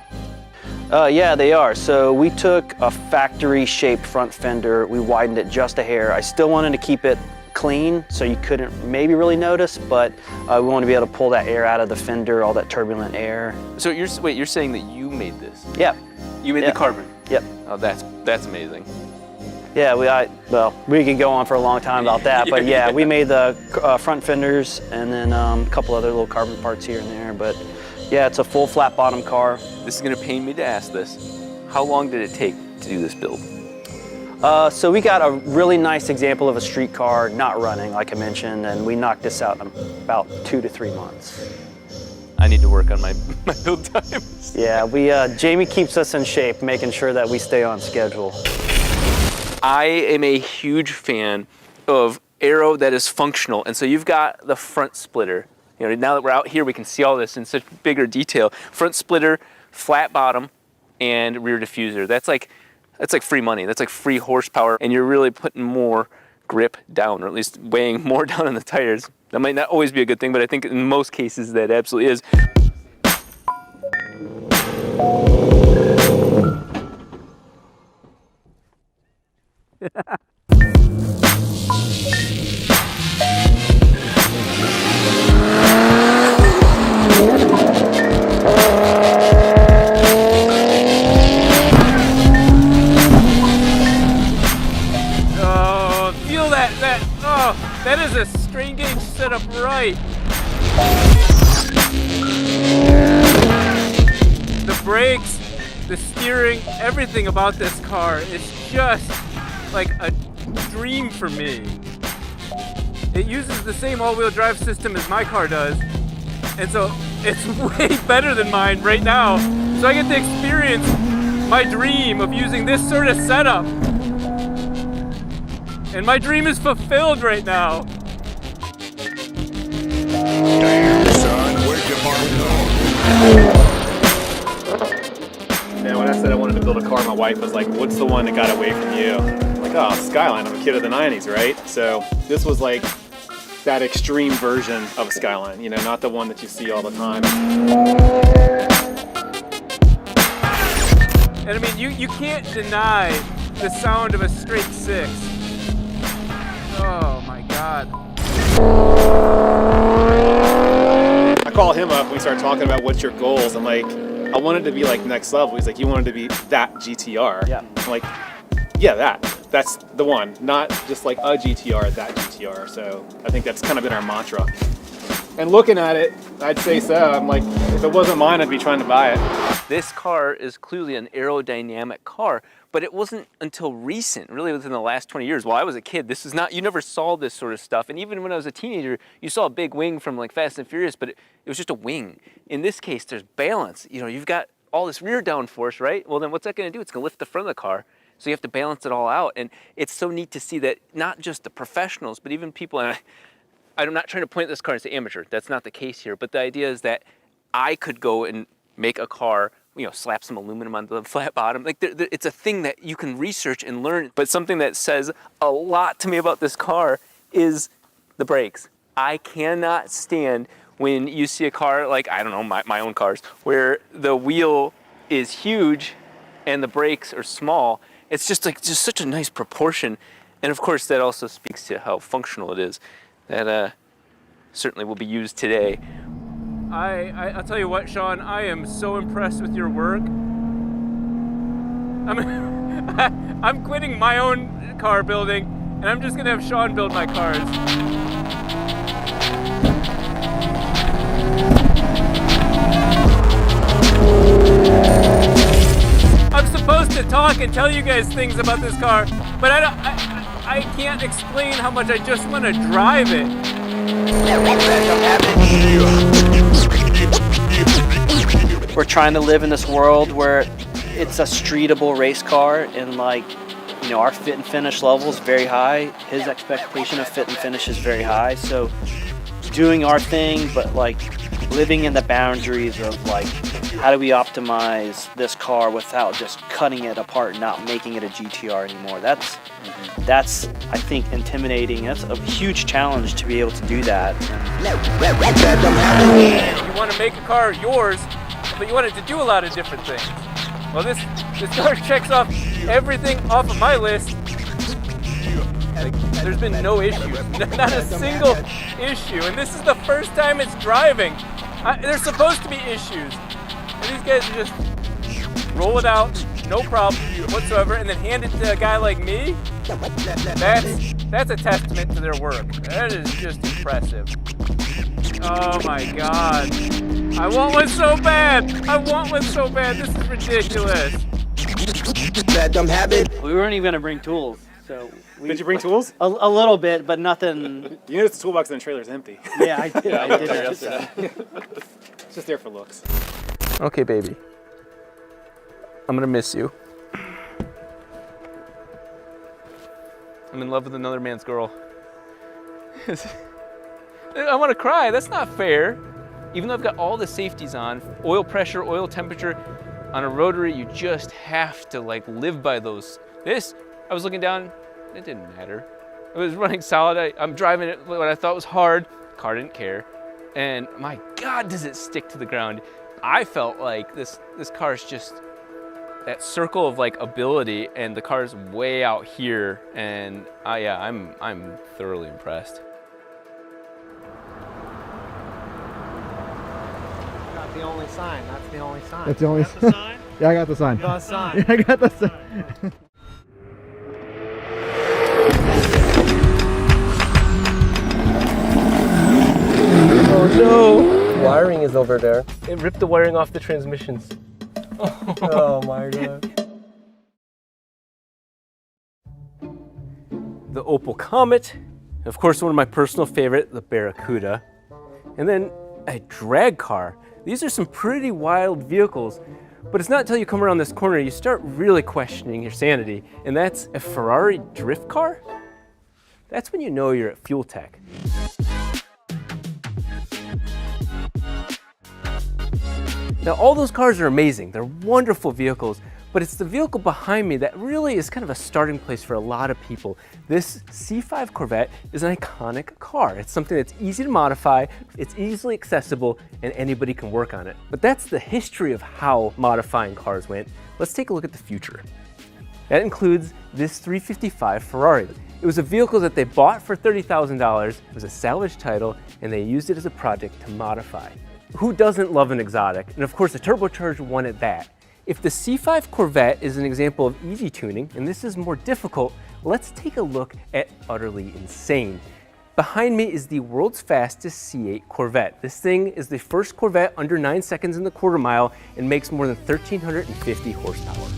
Yeah, they are. So we took a factory-shaped front fender, we widened it just a hair. I still wanted to keep it clean, so you couldn't maybe really notice, but we want to be able to pull that air out of the fender, all that turbulent air. So you're saying that you made this? Yeah. You made the carbon? Yep. Oh, that's amazing. Yeah, we could go on for a long time about that, but yeah, we made the front fenders and then a couple other little carbon parts here and there, but yeah, it's a full flat bottom car. This is gonna pain me to ask this. How long did it take to do this build? So we got a really nice example of a street car not running, like I mentioned, and we knocked this out in about 2 to 3 months. I need to work on my build times. Yeah, Jamie keeps us in shape, making sure that we stay on schedule. I am a huge fan of aero that is functional, and so you've got the front splitter. You know, now that we're out here, we can see all this in such bigger detail. Front splitter, flat bottom, and rear diffuser. That's like free money. That's like free horsepower, and you're really putting more grip down, or at least weighing more down on the tires. That might not always be a good thing, but I think in most cases that absolutely is. Oh, feel that, oh, that is a strain gauge set up right. The brakes, the steering, everything about this car is just like a dream for me. It uses the same all-wheel drive system as my car does, and so it's way better than mine right now. So I get to experience my dream of using this sort of setup. And my dream is fulfilled right now. Damn, son, where'd your mom go? And when I said I wanted to build a car, my wife was like, what's the one that got away from you? I'm like, oh, Skyline, I'm a kid of the 90s, right? So this was like that extreme version of a Skyline, you know, not the one that you see all the time. And I mean, you can't deny the sound of a straight six. Oh my God. I call him up and we start talking about what's your goals. I'm like, I wanted to be like next level. He's like, you wanted to be that GTR. Yeah. I'm like, yeah, that. that's the one, not just like a GTR, that GTR. So I think that's kind of been our mantra. And looking at it, I'd say so. I'm like, if it wasn't mine, I'd be trying to buy it. This car is clearly an aerodynamic car, but it wasn't until recent, really within the last 20 years. While I was a kid, this is not, you never saw this sort of stuff. And even when I was a teenager, you saw a big wing from like Fast and Furious, but it was just a wing. In this case, there's balance. You know, you've got all this rear downforce, right? Well, then what's that gonna do? It's gonna lift the front of the car. So you have to balance it all out. And it's so neat to see that not just the professionals, but even people, and I'm not trying to point this car as an amateur. That's not the case here. But the idea is that I could go and make a car, you know, slap some aluminum on the flat bottom. Like it's a thing that you can research and learn. But something that says a lot to me about this car is the brakes. I cannot stand when you see a car like, I don't know, my own cars, where the wheel is huge and the brakes are small. It's just like just such a nice proportion. And of course that also speaks to how functional it is. That certainly will be used today. I'll tell you what, Sean, I am so impressed with your work. I'm quitting my own car building, and I'm just gonna have Sean build my cars. I'm supposed to talk and tell you guys things about this car, but I can't explain how much I just want to drive it. We're trying to live in this world where it's a streetable race car, and like, you know, our fit and finish level is very high. His expectation of fit and finish is very high. So doing our thing, but like living in the boundaries of like, how do we optimize this car without just cutting it apart and not making it a GTR anymore? That's I think intimidating. That's a huge challenge to be able to do that. You want to make a car yours, but you want it to do a lot of different things. Well, this car checks off everything off of my list. Like, there's been no issues, not a single issue, and this is the first time it's driving. There's supposed to be issues, and these guys are just roll it out, no problem whatsoever, and then hand it to a guy like me. That's a testament to their work. That is just impressive. Oh my God. I want one so bad. I want one so bad. This is ridiculous. We weren't even gonna bring tools, so. Did you bring tools? A little bit, but nothing. You notice the toolbox in the trailer is empty. Yeah, I did. I did It's just there for looks. Okay, baby. I'm gonna miss you. I'm in love with another man's girl. I want to cry. That's not fair. Even though I've got all the safeties on, oil pressure, oil temperature, on a rotary, you just have to like live by those. This, I was looking down, it didn't matter. It was running solid. I'm driving it what I thought was hard. Car didn't care. And my God, does it stick to the ground. I felt like this car's just that circle of like ability, and the car's way out here, and yeah, I'm thoroughly impressed. Not the only sign. That's the only sign. That's the only sign. Yeah, I got the sign. You got a sign. Yeah, I got the sign. Oh no! Wiring is over there. It ripped the wiring off the transmissions. Oh my God. The Opel Comet, of course one of my personal favorite, the Barracuda, and then a drag car. These are some pretty wild vehicles, but it's not until you come around this corner you start really questioning your sanity, and that's a Ferrari drift car? That's when you know you're at Fuel Tech. Now all those cars are amazing, they're wonderful vehicles, but it's the vehicle behind me that really is kind of a starting place for a lot of people. This C5 Corvette is an iconic car. It's something that's easy to modify, it's easily accessible, and anybody can work on it. But that's the history of how modifying cars went. Let's take a look at the future. That includes this 355 Ferrari. It was a vehicle that they bought for $30,000, it was a salvage title, and they used it as a project to modify. Who doesn't love an exotic? And of course, the turbocharged one at that. If the C5 Corvette is an example of easy tuning, and this is more difficult, let's take a look at utterly insane. Behind me is the world's fastest C8 Corvette. This thing is the first Corvette under 9 seconds in the quarter mile and makes more than 1,350 horsepower.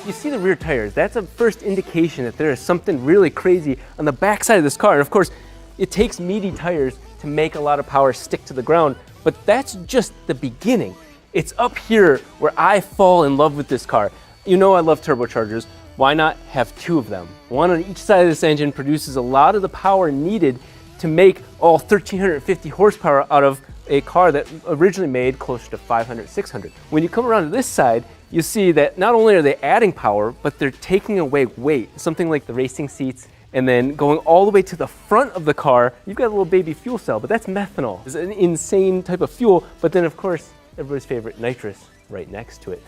You see the rear tires, that's a first indication that there is something really crazy on the backside of this car. And of course, it takes meaty tires to make a lot of power stick to the ground, but that's just the beginning. It's up here where I fall in love with this car. You know I love turbochargers. Why not have 2 of them? One on each side of this engine produces a lot of the power needed to make all 1,350 horsepower out of a car that originally made closer to 500, 600. When you come around to this side, you see that not only are they adding power, but they're taking away weight, something like the racing seats, and then going all the way to the front of the car, you've got a little baby fuel cell, but that's methanol. It's an insane type of fuel, but then of course, everybody's favorite nitrous right next to it.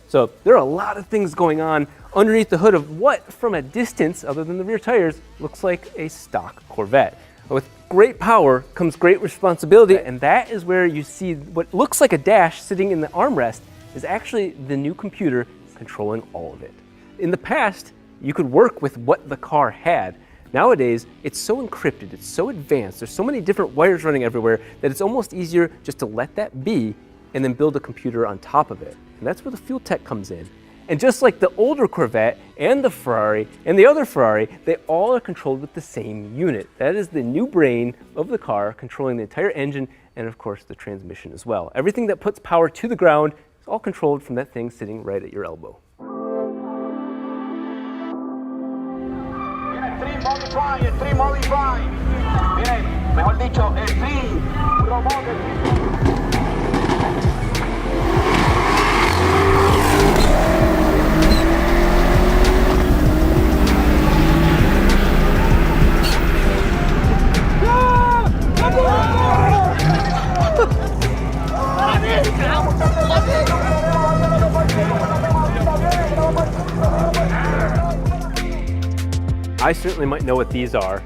So there are a lot of things going on underneath the hood of what, from a distance, other than the rear tires, looks like a stock Corvette. With great power comes great responsibility, and that is where you see what looks like a dash sitting in the armrest is actually the new computer controlling all of it. In the past, you could work with what the car had. Nowadays, it's so encrypted, it's so advanced, there's so many different wires running everywhere that it's almost easier just to let that be and then build a computer on top of it. And that's where the fuel tech comes in. And just like the older Corvette and the Ferrari and the other Ferrari, they all are controlled with the same unit. That is the new brain of the car controlling the entire engine and of course the transmission as well. Everything that puts power to the ground is all controlled from that thing sitting right at your elbow. I certainly might know what these are,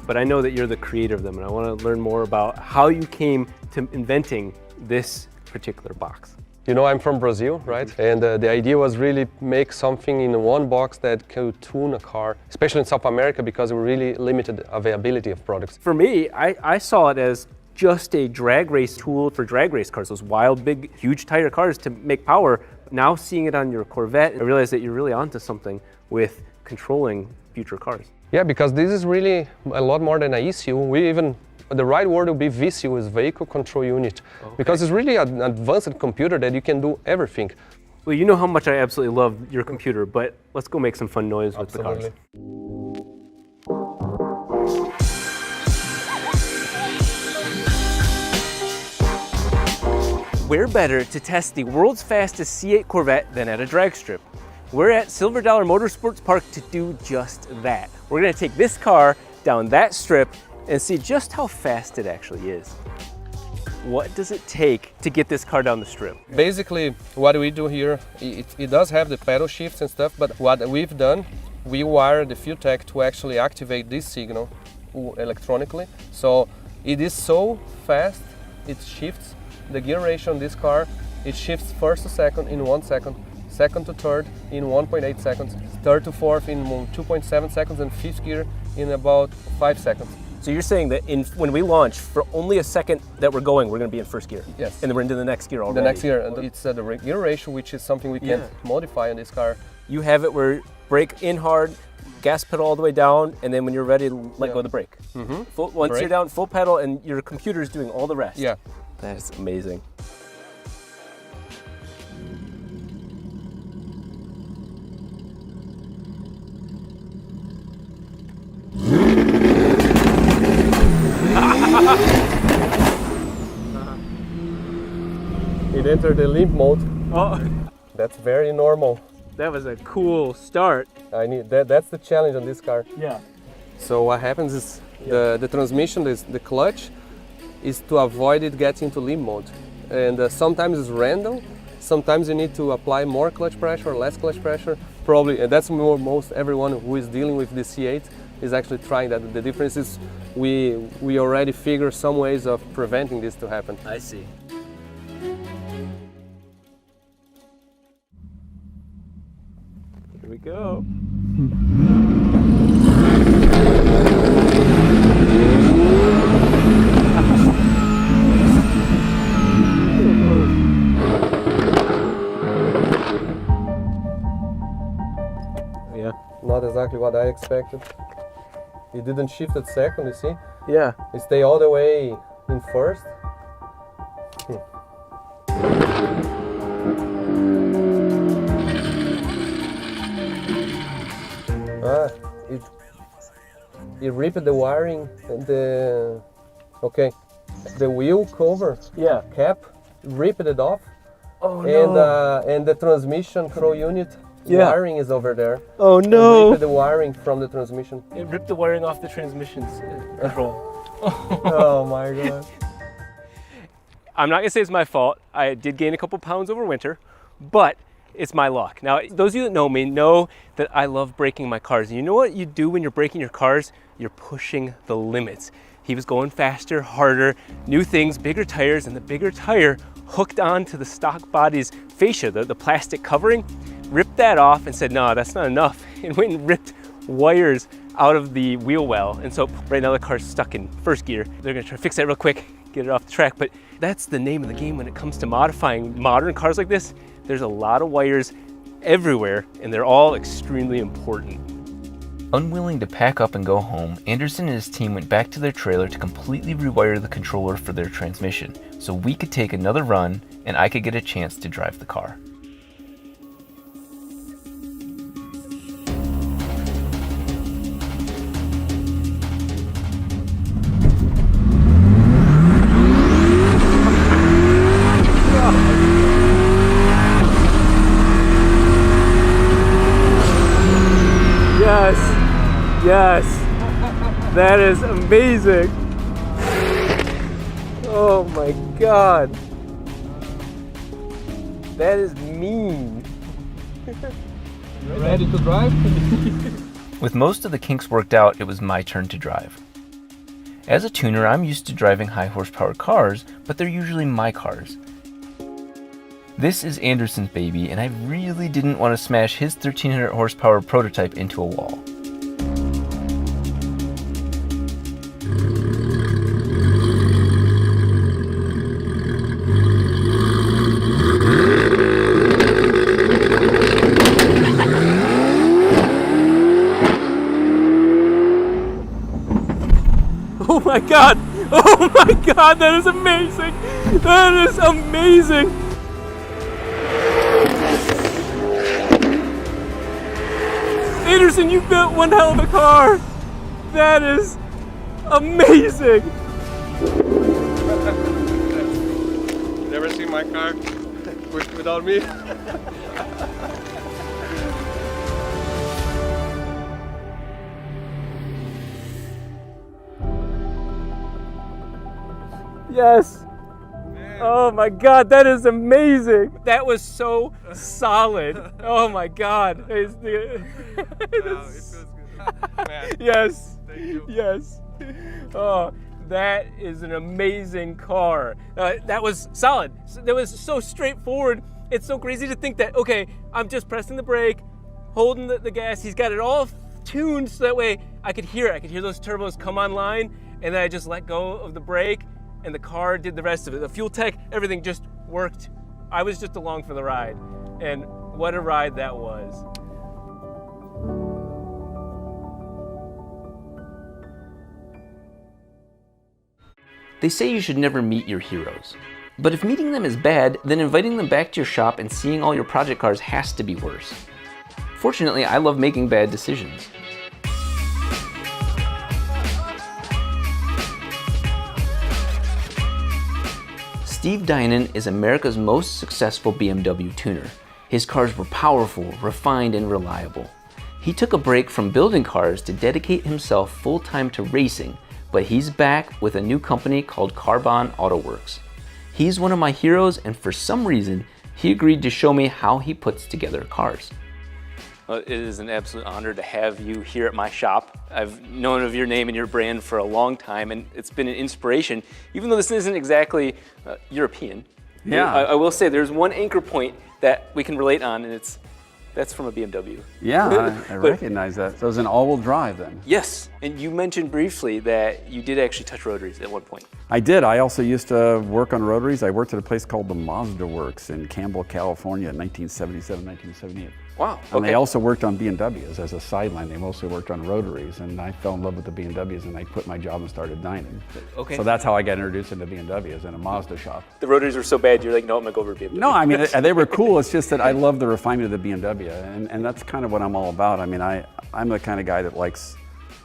but I know that you're the creator of them, and I want to learn more about how you came to inventing this particular box. You know, I'm from Brazil, right? And the idea was really make something in one box that could tune a car, especially in South America, because we really limited availability of products. For me, I saw it as just a drag race tool for drag race cars, those wild, big, huge tire cars to make power. Now seeing it on your Corvette, I realized that you're really onto something with controlling future cars. Yeah, because this is really a lot more than an ECU. The right word would be VCU, is Vehicle Control Unit, okay. Because it's really an advanced computer that you can do everything. Well, you know how much I absolutely love your computer, but let's go make some fun noise with the cars. Where better to test the world's fastest C8 Corvette than at a drag strip? We're at Silver Dollar Motorsports Park to do just that. We're gonna take this car down that strip and see just how fast it actually is. What does it take to get this car down the strip? Basically, what we do here, it does have the pedal shifts and stuff, but what we've done, we wire the fuel tech to actually activate this signal electronically. So it is so fast, it shifts the gear ratio on this car. It shifts first to second in 1 second, second to third in 1.8 seconds, third to fourth in 2.7 seconds, and fifth gear in about 5 seconds. So you're saying that when we launch, for only a second that we're going to be in first gear? Yes. And then we're into the next gear already? The next gear, and it's the gear ratio, which is something we can't modify on this car. You have it where brake in hard, gas pedal all the way down, and then when you're ready, let go of the brake. Mm-hmm. Once you're down, full pedal, and your computer is doing all the rest. Yeah. That is amazing. It entered the limp mode. Oh, that's very normal. That was a cool start. That's the challenge on this car. Yeah. So what happens is the transmission, the clutch, is to avoid it getting into limp mode. And sometimes it's random. Sometimes you need to apply more clutch pressure or less clutch pressure. Probably, and that's most everyone who is dealing with the C8 is actually trying that. The difference is we already figure some ways of preventing this to happen. I see. Here we go. Yeah, not exactly what I expected. It didn't shift at second, you see? Yeah. It stayed all the way in first. It ripped the wiring and the wheel cover cap, ripped it off. Oh no. And the transmission control unit wiring is over there. Oh no. It ripped the wiring from the transmission. It ripped the wiring off the transmission's control. Oh my god. I'm not gonna say it's my fault. I did gain a couple pounds over winter, but it's my luck. Now, those of you that know me know that I love braking my cars. And you know what you do when you're braking your cars? You're pushing the limits. He was going faster, harder, new things, bigger tires, and the bigger tire hooked onto the stock body's fascia, the plastic covering, ripped that off and said, no, that's not enough. And went and ripped wires out of the wheel well. And so right now the car's stuck in first gear. They're gonna try to fix that real quick, get it off the track. But that's the name of the game when it comes to modifying modern cars like this. There's a lot of wires everywhere, and they're all extremely important. Unwilling to pack up and go home, Anderson and his team went back to their trailer to completely rewire the controller for their transmission, so we could take another run and I could get a chance to drive the car. Yes, that is amazing. Oh my God. That is mean. Ready to drive? With most of the kinks worked out, it was my turn to drive. As a tuner, I'm used to driving high horsepower cars, but they're usually my cars. This is Anderson's baby, and I really didn't want to smash his 1300 horsepower prototype into a wall. Oh my God! Oh my God, that is amazing! That is amazing! Anderson, you built one hell of a car! That is amazing! Never seen my car without me. Yes! Oh my God, that is amazing! That was so solid. Oh my God. Wow, it feels good. Man. Yes. Thank you. Yes. Oh, that is an amazing car. That was solid. That was so straightforward. It's so crazy to think that, okay, I'm just pressing the brake, holding the gas. He's got it all tuned so that way I could hear it. I could hear those turbos come online, and then I just let go of the brake, and the car did the rest of it. The fuel tech, everything just worked. I was just along for the ride, and what a ride that was. They say you should never meet your heroes. But if meeting them is bad, then inviting them back to your shop and seeing all your project cars has to be worse. Fortunately, I love making bad decisions. Steve Dinan is America's most successful BMW tuner. His cars were powerful, refined, and reliable. He took a break from building cars to dedicate himself full-time to racing, but he's back with a new company called Caravan Auto Works. He's one of my heroes, and for some reason, he agreed to show me how he puts together cars. Well, it is an absolute honor to have you here at my shop. I've known of your name and your brand for a long time, and it's been an inspiration, even though this isn't exactly European. Yeah. I will say there's one anchor point that we can relate on, and that's from a BMW. Yeah, I recognize that. So it was an all-wheel drive then? Yes, and you mentioned briefly that you did actually touch rotaries at one point. I did. I also used to work on rotaries. I worked at a place called the Mazda Works in Campbell, California in 1977, 1978. Wow. And they also worked on BMWs as a sideline. They mostly worked on rotaries, and I fell in love with the BMWs, and I quit my job and started dining. Okay. So that's how I got introduced into BMWs in a Mazda shop. The rotaries were so bad, you're like, no, I'm gonna go over to BMW. No, I mean, they were cool. It's just that I love the refinement of the BMW, and that's kind of what I'm all about. I mean, I'm the kind of guy that likes,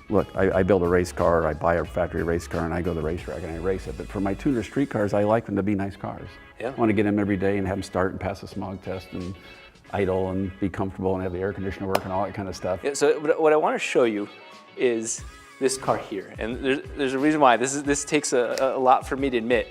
look, I build a race car, I buy a factory race car, and I go to the racetrack and I race it. But for my tuner street cars, I like them to be nice cars. Yeah. I want to get them every day and have them start and pass the smog test and idle and be comfortable and have the air conditioner work and all that kind of stuff. Yeah, so what I want to show you is this car here. And there's a reason why. This takes a lot for me to admit.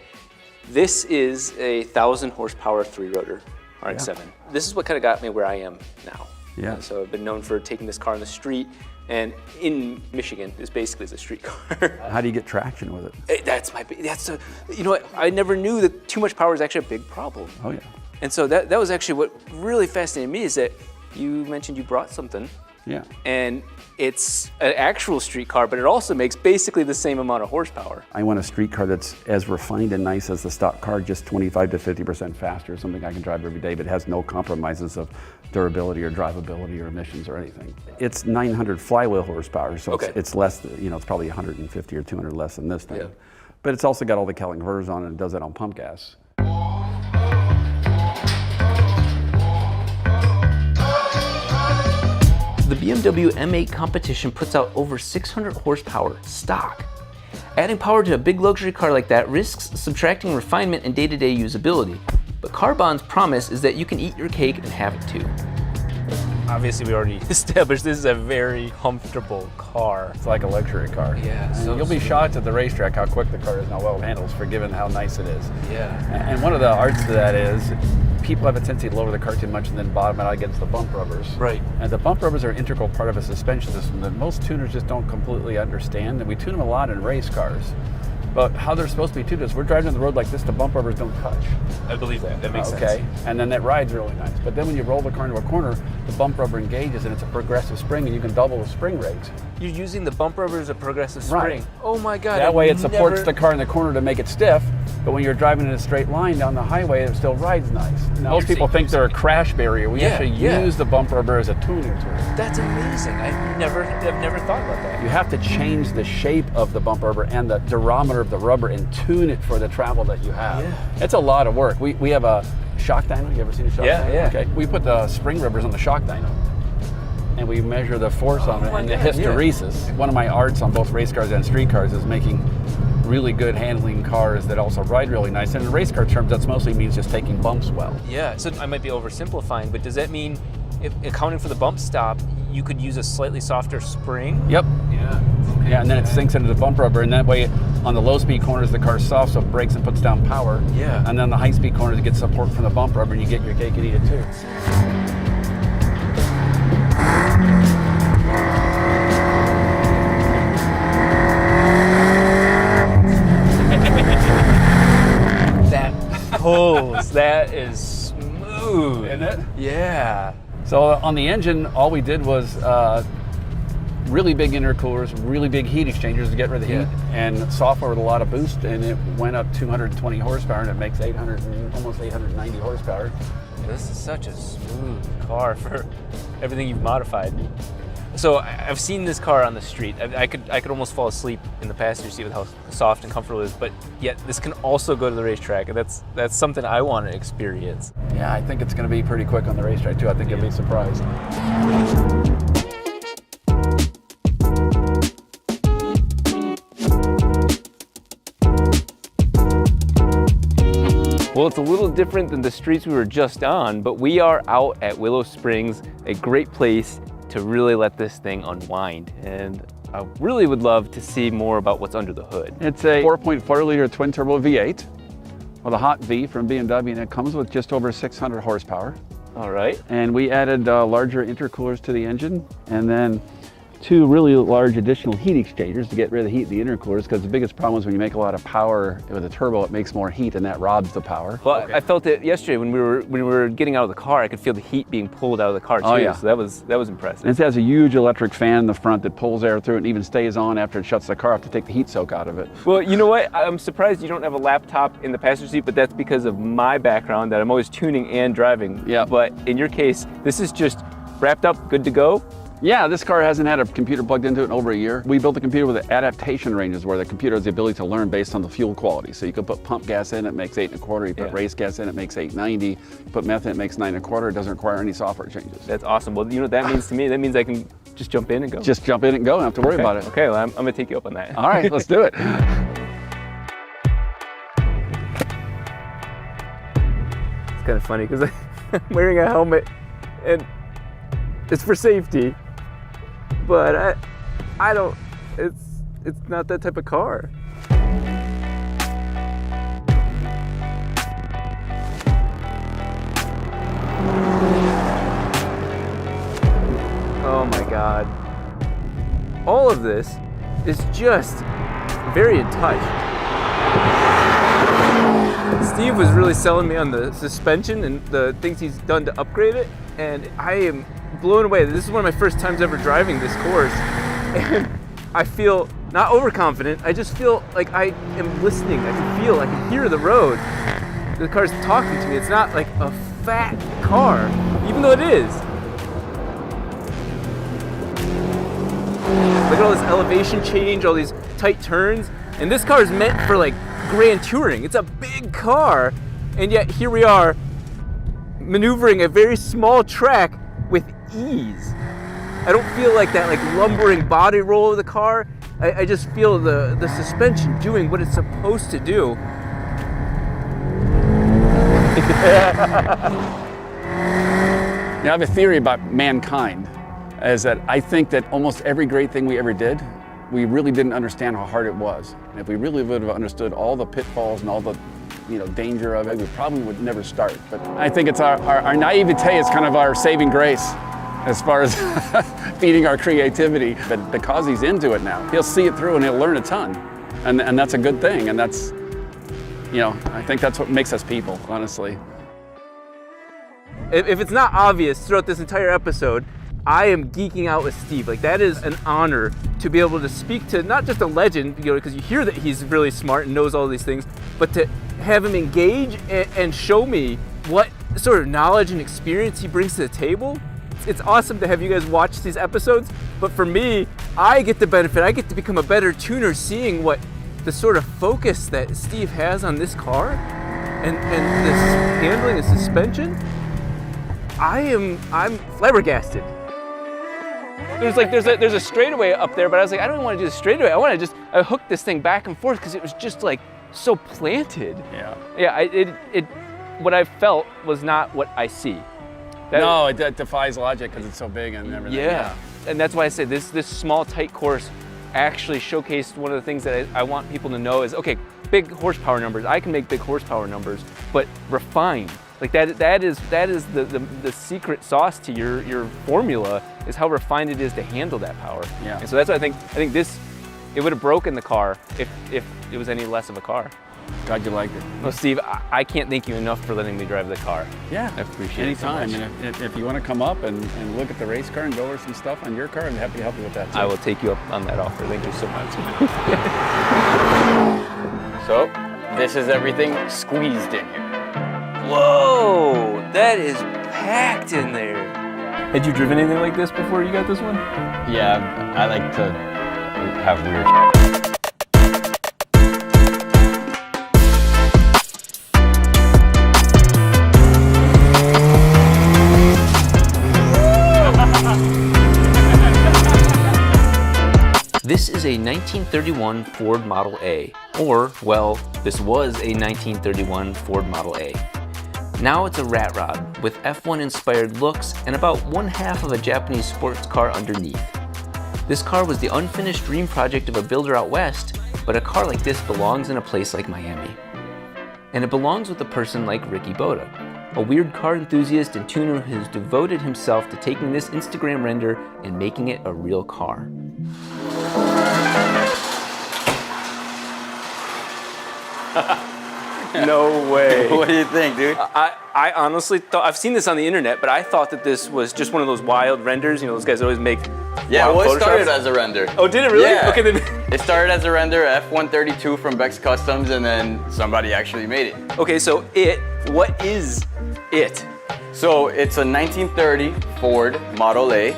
This is a 1,000 horsepower 3-rotor RX-7. Yeah. This is what kind of got me where I am now. Yeah. So I've been known for taking this car on the street, and in Michigan, this basically is a street car. How do you get traction with it? You know what, I never knew that too much power is actually a big problem. Oh yeah. And so that was actually what really fascinated me, is that you mentioned you brought something. Yeah. And it's an actual street car, but it also makes basically the same amount of horsepower. I want a street car that's as refined and nice as the stock car, just 25 to 50% faster, something I can drive every day, but has no compromises of durability or drivability or emissions or anything. It's 900 flywheel horsepower, so it's less, it's probably 150 or 200 less than this thing. Yeah. But it's also got all the Kelling converters on it, and it does that on pump gas. The BMW M8 competition puts out over 600 horsepower stock. Adding power to a big luxury car like that risks subtracting refinement and day-to-day usability. But Carbon's promise is that you can eat your cake and have it too. Obviously, we already established this is a very comfortable car. It's like a luxury car. Yeah. So you'll be shocked at the racetrack how quick the car is and how well it handles, given how nice it is. Yeah. And one of the arts to that is people have a tendency to lower the car too much and then bottom it out against the bump rubbers. Right. And the bump rubbers are an integral part of a suspension system that most tuners just don't completely understand. And we tune them a lot in race cars. But how they're supposed to be tuned is we're driving on the road like this, the bump rubbers don't touch. I believe that. That makes sense. Okay, and then that ride's really nice. But then when you roll the car into a corner, the bump rubber engages and it's a progressive spring and you can double the spring rate. You're using the bump rubber as a progressive spring. Right. Oh my God. That way it supports the car in the corner to make it stiff, but when you're driving in a straight line down the highway, it still rides nice. Most people think they're a crash barrier. We actually use the bump rubber as a tuning tool. That's amazing. I've never thought about that. You have to change the shape of the bump rubber and the durometer of the rubber and tune it for the travel that you have. Yeah. It's a lot of work. We have a shock dyno. You ever seen a shock dyno? Yeah. Okay. We put the spring rubbers on the shock dyno, and we measure the force on it and the hysteresis. Yeah. One of my arts on both race cars and street cars is making really good handling cars that also ride really nice. And in race car terms, that mostly means just taking bumps well. Yeah, so I might be oversimplifying, but does that mean, if accounting for the bump stop, you could use a slightly softer spring? Yep. Yeah. Okay. Yeah, and then it sinks into the bump rubber, and that way on the low speed corners the car's soft, so it brakes and puts down power. Yeah. And then the high speed corners get support from the bump rubber and you get your cake and eat it too. Pulls. That is smooth. Isn't it? Yeah. So on the engine, all we did was really big intercoolers, really big heat exchangers to get rid of the heat, and software with a lot of boost, and it went up 220 horsepower, and it makes almost 890 horsepower. This is such a smooth car for everything you've modified. So I've seen this car on the street. I could almost fall asleep in the passenger seat with how soft and comfortable it is, but yet this can also go to the racetrack, and that's something I want to experience. Yeah, I think it's going to be pretty quick on the racetrack too. I think you'll be surprised. Well, it's a little different than the streets we were just on, but we are out at Willow Springs, a great place to really let this thing unwind. And I really would love to see more about what's under the hood. It's a 4.4 liter twin turbo V8 with a hot V from BMW, and it comes with just over 600 horsepower. All right. And we added larger intercoolers to the engine, and then 2 really large additional heat exchangers to get rid of the heat in the intercoolers, because the biggest problem is when you make a lot of power with a turbo, it makes more heat and that robs the power. Well, I felt it yesterday when we were getting out of the car. I could feel the heat being pulled out of the car too. Oh, yeah. So that was impressive. And it has a huge electric fan in the front that pulls air through it and even stays on after it shuts the car off to take the heat soak out of it. Well, you know what? I'm surprised you don't have a laptop in the passenger seat, but that's because of my background that I'm always tuning and driving. Yeah. But in your case, this is just wrapped up, good to go. Yeah, this car hasn't had a computer plugged into it in over a year. We built a computer with adaptation ranges where the computer has the ability to learn based on the fuel quality. So you can put pump gas in, it makes 8.25. You put race gas in, it makes 8.90. You put meth in, it makes 9.25. It doesn't require any software changes. That's awesome. Well, you know what that means to me? That means I can just jump in and go. Just jump in and go, don't have to worry about it. Okay, well, I'm gonna take you up on that. All right, let's do it. It's kind of funny because I'm wearing a helmet and it's for safety, but I don't, it's not that type of car. Oh my God. All of this is just very in touch. Steve was really selling me on the suspension and the things he's done to upgrade it, and I am blown away. This is one of my first times ever driving this course, and I feel not overconfident. I just feel like I am listening. I can hear the road. The car's talking to me. It's not like a fat car, even though it is. Look at all this elevation change, all these tight turns, and this car is meant for like grand touring. It's a big car, and yet here we are maneuvering a very small track with ease. I don't feel like that like lumbering body roll of the car. I just feel the suspension doing what it's supposed to do. I have a theory about mankind, is that I think that almost every great thing we ever did, we really didn't understand how hard it was. And if we really would have understood all the pitfalls and all the danger of it, we probably would never start. But I think it's our naivete is kind of our saving grace as far as feeding our creativity. But because he's into it now, he'll see it through and he'll learn a ton. And that's a good thing. And that's, I think that's what makes us people, honestly. If it's not obvious throughout this entire episode, I am geeking out with Steve. Like, that is an honor to be able to speak to not just a legend, because you hear that he's really smart and knows all these things, but to have him engage and show me what sort of knowledge and experience he brings to the table. It's awesome to have you guys watch these episodes, but for me, I get the benefit. I get to become a better tuner seeing what the sort of focus that Steve has on this car and this handling and suspension. I'm flabbergasted. There's a straightaway up there, but I was like, I don't even want to do the straightaway. I want to just hook this thing back and forth because it was just like so planted. It what I felt was not what I see. No, it defies logic because it's so big and everything. Yeah, and that's why I say this small tight course actually showcased one of the things that I want people to know is, okay, big horsepower numbers. I can make big horsepower numbers, but refined. Like that is the secret sauce to your formula, is how refined it is to handle that power. Yeah. And so that's why I think this, it would have broken the car if it was any less of a car. Glad you liked it. Well, Steve, I can't thank you enough for letting me drive the car. Yeah, I appreciate anytime. it so much. And if you want to come up and look at the race car and go over some stuff on your car, I'm happy to help you with that too. I will take you up on that offer. Thank you so much. So, this is everything squeezed in here. Whoa, that is packed in there. Had you driven anything like this before you got this one? Yeah, I like to have weird. This is a 1931 Ford Model A, or, well, this was a 1931 Ford Model A. Now it's a rat rod with F1 inspired looks and about 1/2 of a Japanese sports car underneath. This car was the unfinished dream project of a builder out west, but a car like this belongs in a place like Miami. And it belongs with a person like Ricky Boda. a weird car enthusiast and tuner who's devoted himself to taking this Instagram render and making it a real car. No way. What do you think, dude? I honestly thought, I've seen this on the internet, but I thought that this was just one of those wild renders. You know, those guys always make Yeah, wild well, it started Photoshops. as a render. Oh, did it really? Yeah. Okay, then. It started as a render, F132 from Beck's Customs, and then somebody actually made it. Okay, so what is it? So it's a 1930 Ford Model A,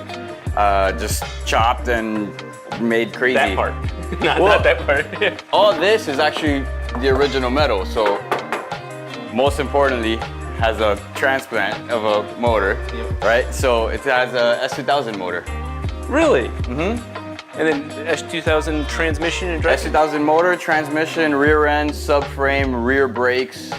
just chopped and made crazy. That part. Not that part. All this is actually the original metal, so most importantly, has a transplant of a motor, right? So it has a S2000 motor. Really? Mm-hmm. And then S2000 transmission and drive? S2000 motor, transmission, rear end, subframe, rear brakes.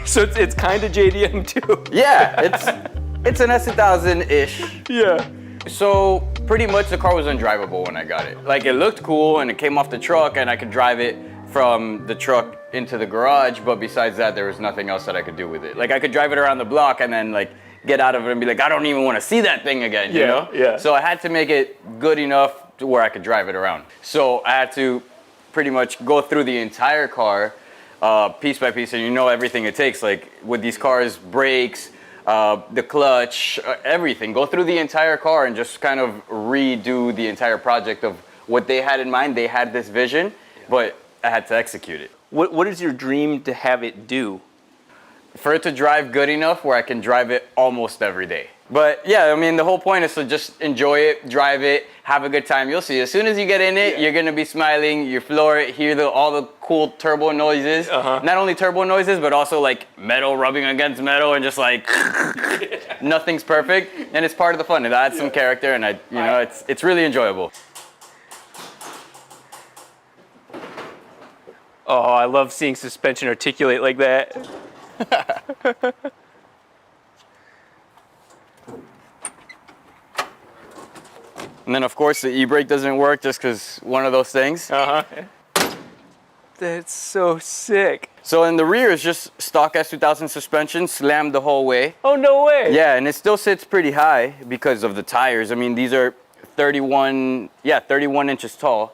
So it's kind of JDM too. Yeah, it's an S2000-ish. Yeah. So pretty much the car was undrivable when I got it. Like it looked cool and it came off the truck and I could drive it from the truck into the garage, but besides that, there was nothing else that I could do with it. Like I could drive it around the block and then like get out of it and be like, I don't even want to see that thing again, you know? Yeah. So I had to make it good enough to where I could drive it around. So I had to pretty much go through the entire car piece by piece, and you know everything it takes. Like with these cars, brakes, the clutch, everything. Go through the entire car and just kind of redo the entire project of what they had in mind. They had this vision, but I had to execute it. What is your dream to have it do? For it to drive good enough where I can drive it almost every day. But yeah, I mean, the whole point is to just enjoy it, drive it, have a good time. You'll see, as soon as you get in it, you're gonna be smiling, you floor it, hear all the cool turbo noises. Not only turbo noises, but also like metal rubbing against metal and just like, nothing's perfect. And it's part of the fun. It adds some character and it's really enjoyable. Oh, I love seeing suspension articulate like that. And then of course the e-brake doesn't work just because one of those things. That's so sick. So in the rear is just stock S2000 suspension, slammed the whole way. Oh, no way. Yeah, and it still sits pretty high because of the tires. I mean, these are 31 inches tall,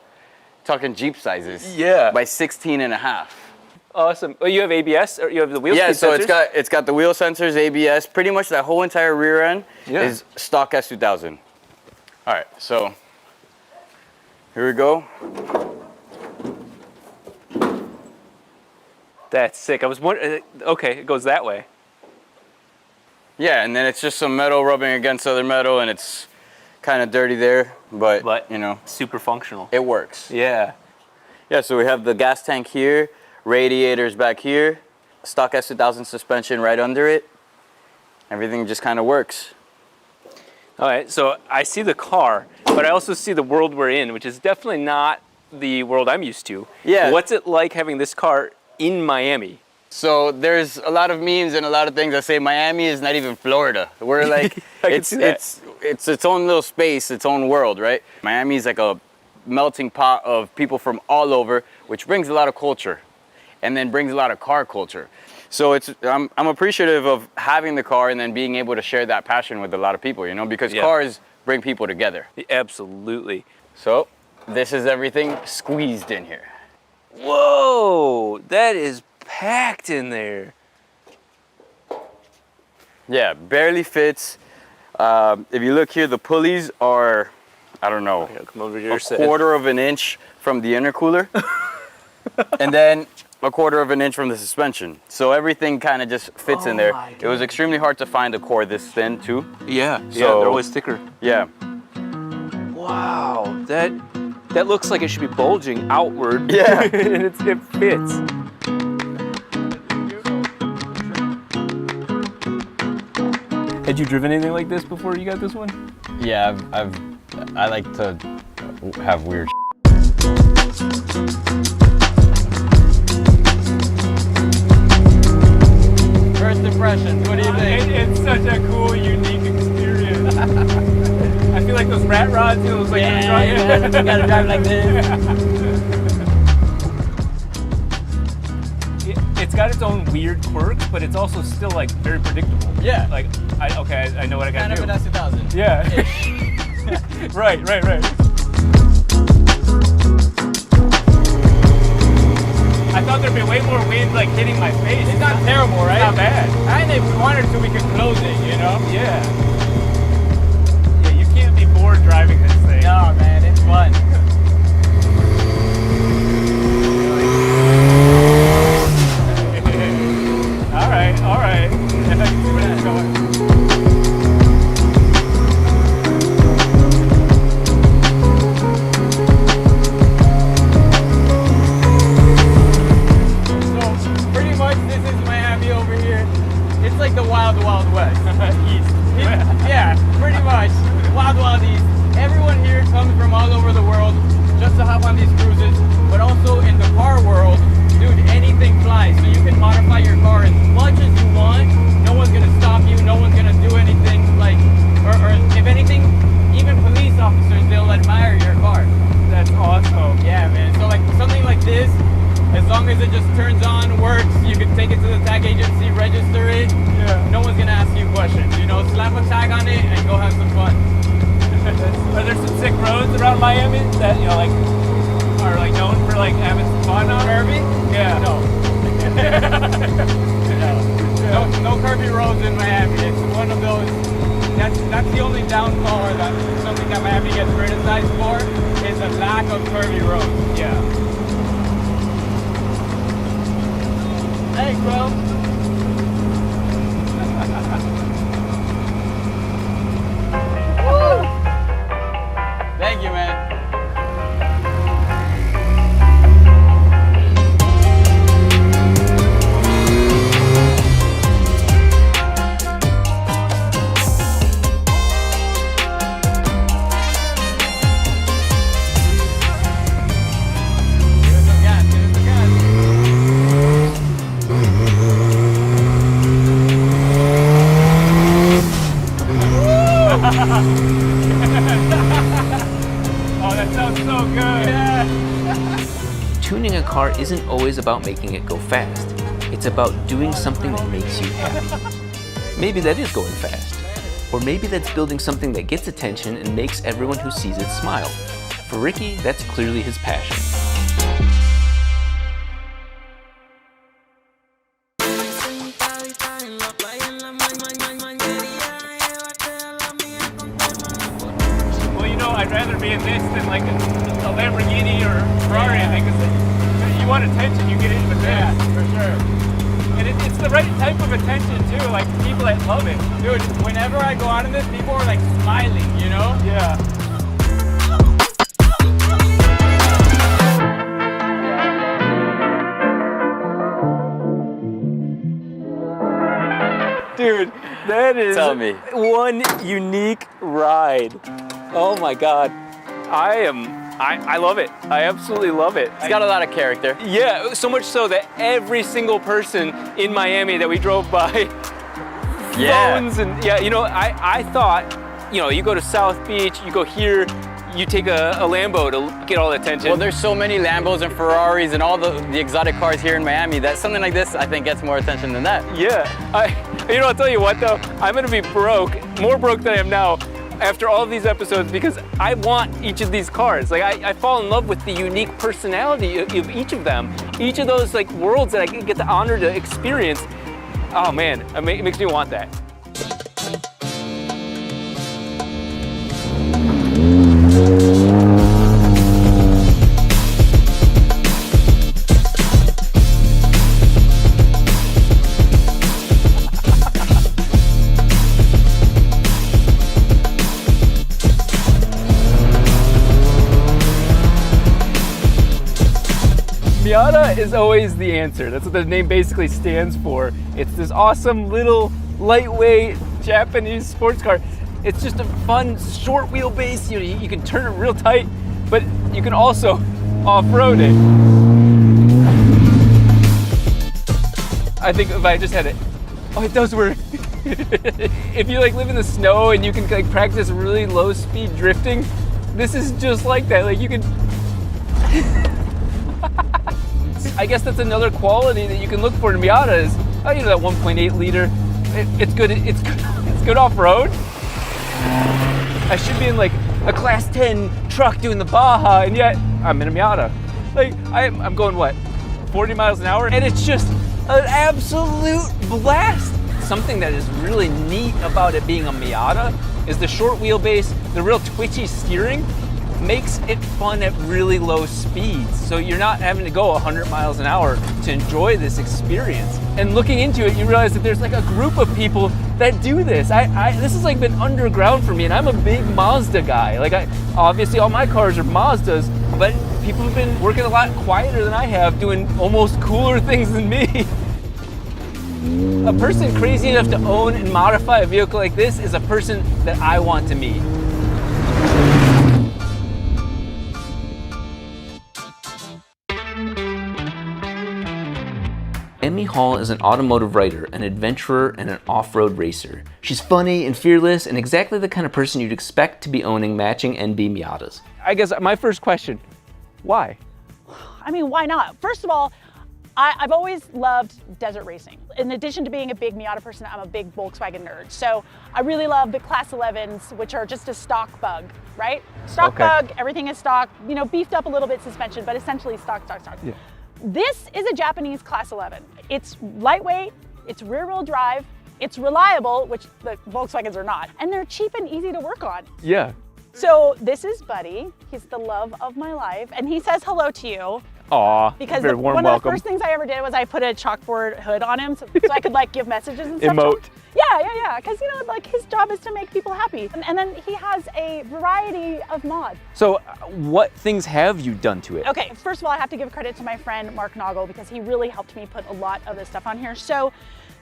talking Jeep sizes. Yeah. By 16 and a half. Awesome. Oh, you have ABS, or you have the wheel Yeah, speed so sensors? it's got the wheel sensors, ABS, pretty much that whole entire rear end is stock S2000. All right, so here we go. That's sick. I was wondering, okay, it goes that way. Yeah, and then it's just some metal rubbing against other metal, and it's kind of dirty there, but you know. Super functional. It works. Yeah. Yeah, so we have the gas tank here, radiators back here, stock S2000 suspension right under it. Everything just kind of works. All right, so I see the car, but I also see the world we're in, which is definitely not the world I'm used to. Yeah. What's it like having this car in Miami? So there's a lot of memes and a lot of things that say Miami is not even Florida. We're like, it's its own little space, its own world, right? Miami is like a melting pot of people from all over, which brings a lot of culture and then brings a lot of car culture. So I'm appreciative of having the car and then being able to share that passion with a lot of people, you know, because cars bring people together. Absolutely. So this is everything squeezed in here. Whoa, that is packed in there. Yeah, barely fits. If you look here, the pulleys are, I don't know, come over here, a quarter of an inch from the intercooler. And then a quarter of an inch from the suspension. So everything kind of just fits in there. It was extremely hard to find a core this thin too. Yeah, So, they're always thicker. Yeah. Wow, that looks like it should be bulging outward. Yeah. And it fits. Had you driven anything like this before you got this one? Yeah, I like to have weird First impressions, what do you think? It's such a cool, unique experience. I feel like those rat rods, you know, it's like you gotta drive like this. it's got its own weird quirks, but it's also still like very predictable. Yeah. Like, I know what I gotta do. Kind of an S2000. Yeah. Right. I thought there'd be way more wind like hitting my face. It's not terrible, right? Not bad. And if we wanted to, we could close it, you know? Yeah. Yeah, you can't be bored driving this thing. No, man, it's fun. All right. I can see where that's going. Like the wild west. Yeah, pretty much. Wild east. Everyone here comes from all over the world just to hop on these cruises, but also in the car world, dude, anything flies. So you can modify your car as much as you want. No one's gonna stop you. No one's gonna do anything like, or if anything, even police officers, they'll admire your car. That's awesome. Yeah, man. So like something like this, as long as it just turns on, works, you can take it to the tag agency, register it. Yeah. No one's gonna ask you questions. You know, slap a tag on it and go have some fun. Are there some sick roads around Miami that like are like known for like having some fun on? Curvy? Yeah. No. No curvy roads in Miami. It's one of those. That's the only downfall, or that something that Miami gets criticized for, is a lack of curvy roads. Yeah. Hey, bro. Thank you, man. Oh, that sounds so good. Yeah. Tuning a car isn't always about making it go fast. It's about doing something that makes you happy. Maybe that is going fast. Or maybe that's building something that gets attention and makes everyone who sees it smile. For Ricky, that's clearly his passion. I'd rather be in this than like a Lamborghini or a Ferrari, I think, because you want attention, you get into this. Yeah, for sure. And it's the right type of attention too, like people that love it. Dude, whenever I go out in this, people are like smiling, you know? Yeah. Dude, that is one unique ride. Oh my God. I love it. I absolutely love it. It's got a lot of character. Yeah, so much so that every single person in Miami that we drove by phones and you know, I thought, you know, you go to South Beach, you go here, you take a Lambo to get all the attention. Well, there's so many Lambos and Ferraris and all the exotic cars here in Miami that something like this, I think, gets more attention than that. Yeah. You know, I'll tell you what though, I'm gonna be broke, more broke than I am now, after all of these episodes, because I want each of these cars. Like I fall in love with the unique personality of each of them. Each of those like worlds that I get the honor to experience. Oh man, it makes me want that. Miata is always the answer. That's what the name basically stands for. It's this awesome little lightweight Japanese sports car. It's just a fun short wheelbase. You know, you can turn it real tight, but you can also off-road it. I think if I just had it, oh, it does work. If you like live in the snow and you can like practice really low speed drifting, this is just like that. Like you can. I guess that's another quality that you can look for in Miata is, oh, you know, that 1.8 liter. It's good. It's good off road. I should be in like a class 10 truck doing the Baja, and yet I'm in a Miata. Like I'm going what, 40 miles an hour, and it's just an absolute blast. Something that is really neat about it being a Miata is the short wheelbase, the real twitchy steering makes it fun at really low speeds. So you're not having to go 100 miles an hour to enjoy this experience. And looking into it, you realize that there's like a group of people that do this. This has like been underground for me, and I'm a big Mazda guy. Like obviously all my cars are Mazdas, but people have been working a lot quieter than I have, doing almost cooler things than me. A person crazy enough to own and modify a vehicle like this is a person that I want to meet. Emmy Hall is an automotive writer, an adventurer, and an off-road racer. She's funny and fearless and exactly the kind of person you'd expect to be owning matching NB Miatas. I guess my first question, why? I mean, why not? First of all, I've always loved desert racing. In addition to being a big Miata person, I'm a big Volkswagen nerd. So I really love the Class 11s, which are just a stock bug, right? Stock bug, everything is stock, you know, beefed up a little bit suspension, but essentially stock. Yeah. This is a Japanese Class 11. It's lightweight, it's rear-wheel drive, it's reliable, which the Volkswagens are not, and they're cheap and easy to work on. Yeah. So this is Buddy. He's the love of my life, and he says hello to you. Aw, because very warm one welcome. of the first things I ever did was I put a chalkboard hood on him so I could like give messages and stuff. Emote. Yeah, because you know, like his job is to make people happy. And then he has a variety of mods. So what things have you done to it? Okay, first of all, I have to give credit to my friend Mark Noggle because he really helped me put a lot of this stuff on here. So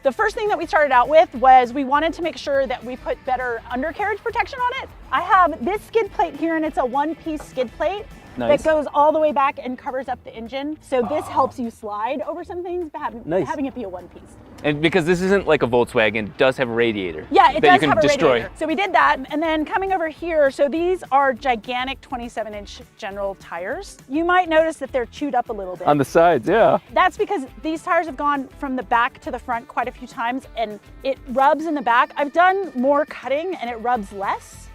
the first thing that we started out with was we wanted to make sure that we put better undercarriage protection on it. I have this skid plate here, and it's a one-piece skid plate. Nice. That goes all the way back and covers up the engine. So this helps you slide over some things, having it be a one piece. And because this isn't like a Volkswagen, it does have a radiator. Yeah, it that does you can have a destroy. radiator. So we did that, and then coming over here, so these are gigantic 27-inch General tires. You might notice that they're chewed up a little bit. On the sides, yeah. That's because these tires have gone from the back to the front quite a few times, and it rubs in the back. I've done more cutting, and it rubs less.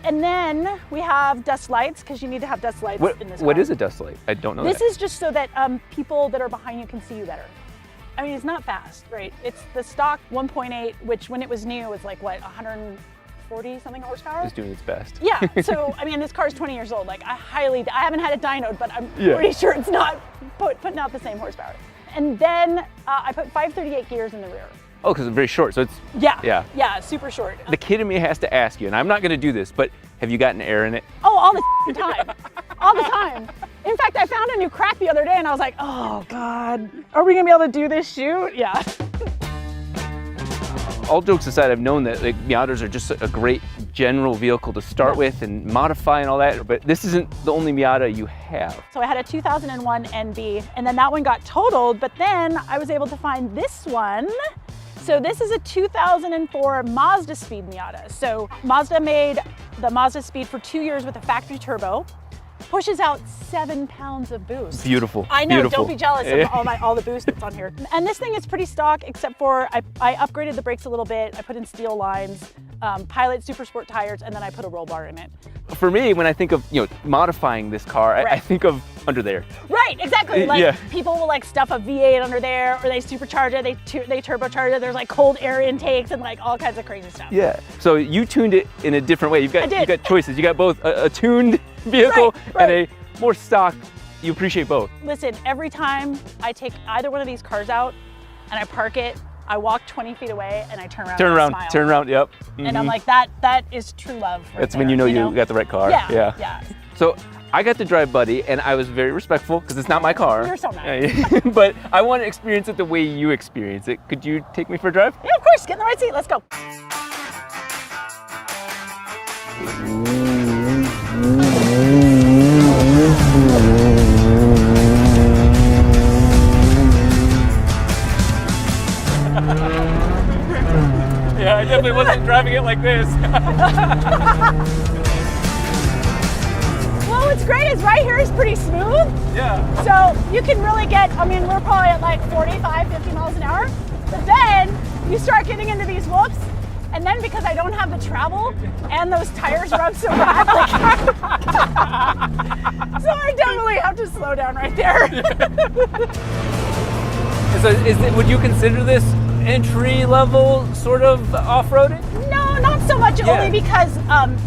And then we have dust lights, because you need to have dust lights in this car. What is a dust light? I don't know This that. is just so that people that are behind you can see you better. I mean, it's not fast, right? It's the stock 1.8, which when it was new was like, what, 140 something horsepower? It's doing its best. Yeah, so I mean, this car is 20 years old. Like I haven't had it dynoed, but I'm pretty sure it's not putting out the same horsepower. And then I put 538 gears in the rear. Oh, because it's very short, so it's... Yeah, super short. The kid in me has to ask you, and I'm not going to do this, but have you gotten air in it? Oh, all the time. All the time. In fact, I found a new crack the other day, and I was like, oh, God, are we going to be able to do this shoot? Yeah. All jokes aside, I've known that like, Miatas are just a great general vehicle to start with and modify and all that, but this isn't the only Miata you have. So I had a 2001 NB, and then that one got totaled, but then I was able to find this one. So this is a 2004 Mazda Speed Miata. So Mazda made the Mazda Speed for 2 years with a factory turbo. Pushes out 7 pounds of boost. Beautiful. I know, beautiful. Don't be jealous of all the boost that's on here. And this thing is pretty stock, except for I upgraded the brakes a little bit. I put in steel lines, Pilot Super Sport tires, and then I put a roll bar in it. For me, when I think of modifying this car, I think of under there. Right, exactly. Like people will like stuff a V8 under there, or they supercharge it, they turbocharge it. There's like cold air intakes and like all kinds of crazy stuff. Yeah. So you tuned it in a different way. You've got choices. You got both a tuned vehicle and a more stock. You appreciate both. Listen, every time I take either one of these cars out and I park it, I walk 20 feet away and I turn around. Turn around. Yep. And I'm like, that is true love. Right That's there, when you know got the right car. Yeah. So I got to drive Buddy, and I was very respectful because it's not my car. You're so nice. But I want to experience it the way you experience it. Could you take me for a drive? Yeah, of course. Get in the right seat. Let's go. Yeah, I definitely wasn't driving it like this. Well, what's great is right here is pretty smooth. Yeah. So you can really get, I mean, we're probably at like 45, 50 miles an hour. But then you start getting into these whoops. And then because I don't have the travel and those tires rub so bad, like, so I definitely have to slow down right there. So would you consider this entry level sort of off-roading? No, not so much, only because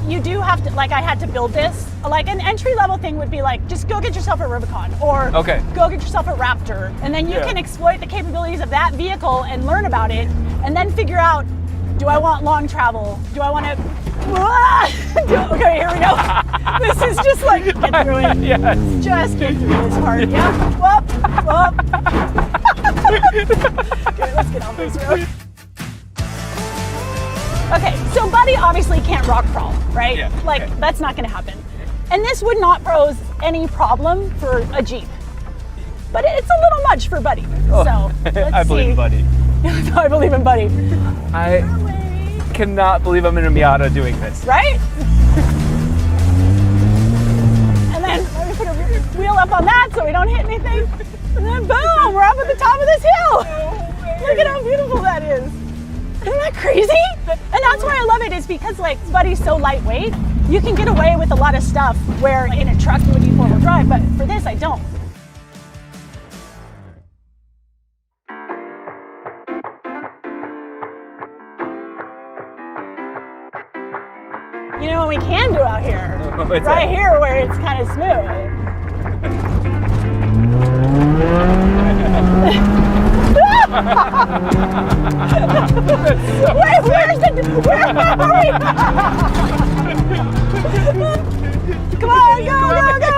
you do have to, like I had to build this. Like an entry level thing would be like, just go get yourself a Rubicon or go get yourself a Raptor. And then you can exploit the capabilities of that vehicle and learn about it and then figure out, do I want long travel? Do I want to, okay, here we go. This is just like, get through it. Yes. Just get through this part, yeah. Whoop, whoop. Okay, let's get off this road. Okay, so Buddy obviously can't rock crawl, right? Yeah, like, that's not gonna happen. And this would not pose any problem for a Jeep. But it's a little much for Buddy. Oh, so, let's I believe in Buddy. I believe in Buddy. I cannot believe I'm in a Miata doing this. Right? And then let me put a wheel up on that so we don't hit anything. And then boom, we're up at the top of this hill. Look at how beautiful that is. Isn't that crazy? And that's why I love it, is because like Buddy's so lightweight, you can get away with a lot of stuff where in a truck you would need 4-wheel drive, but for this I don't. You know what we can do out here? Right here where it's kind of smooth. Where are we? Come on, go.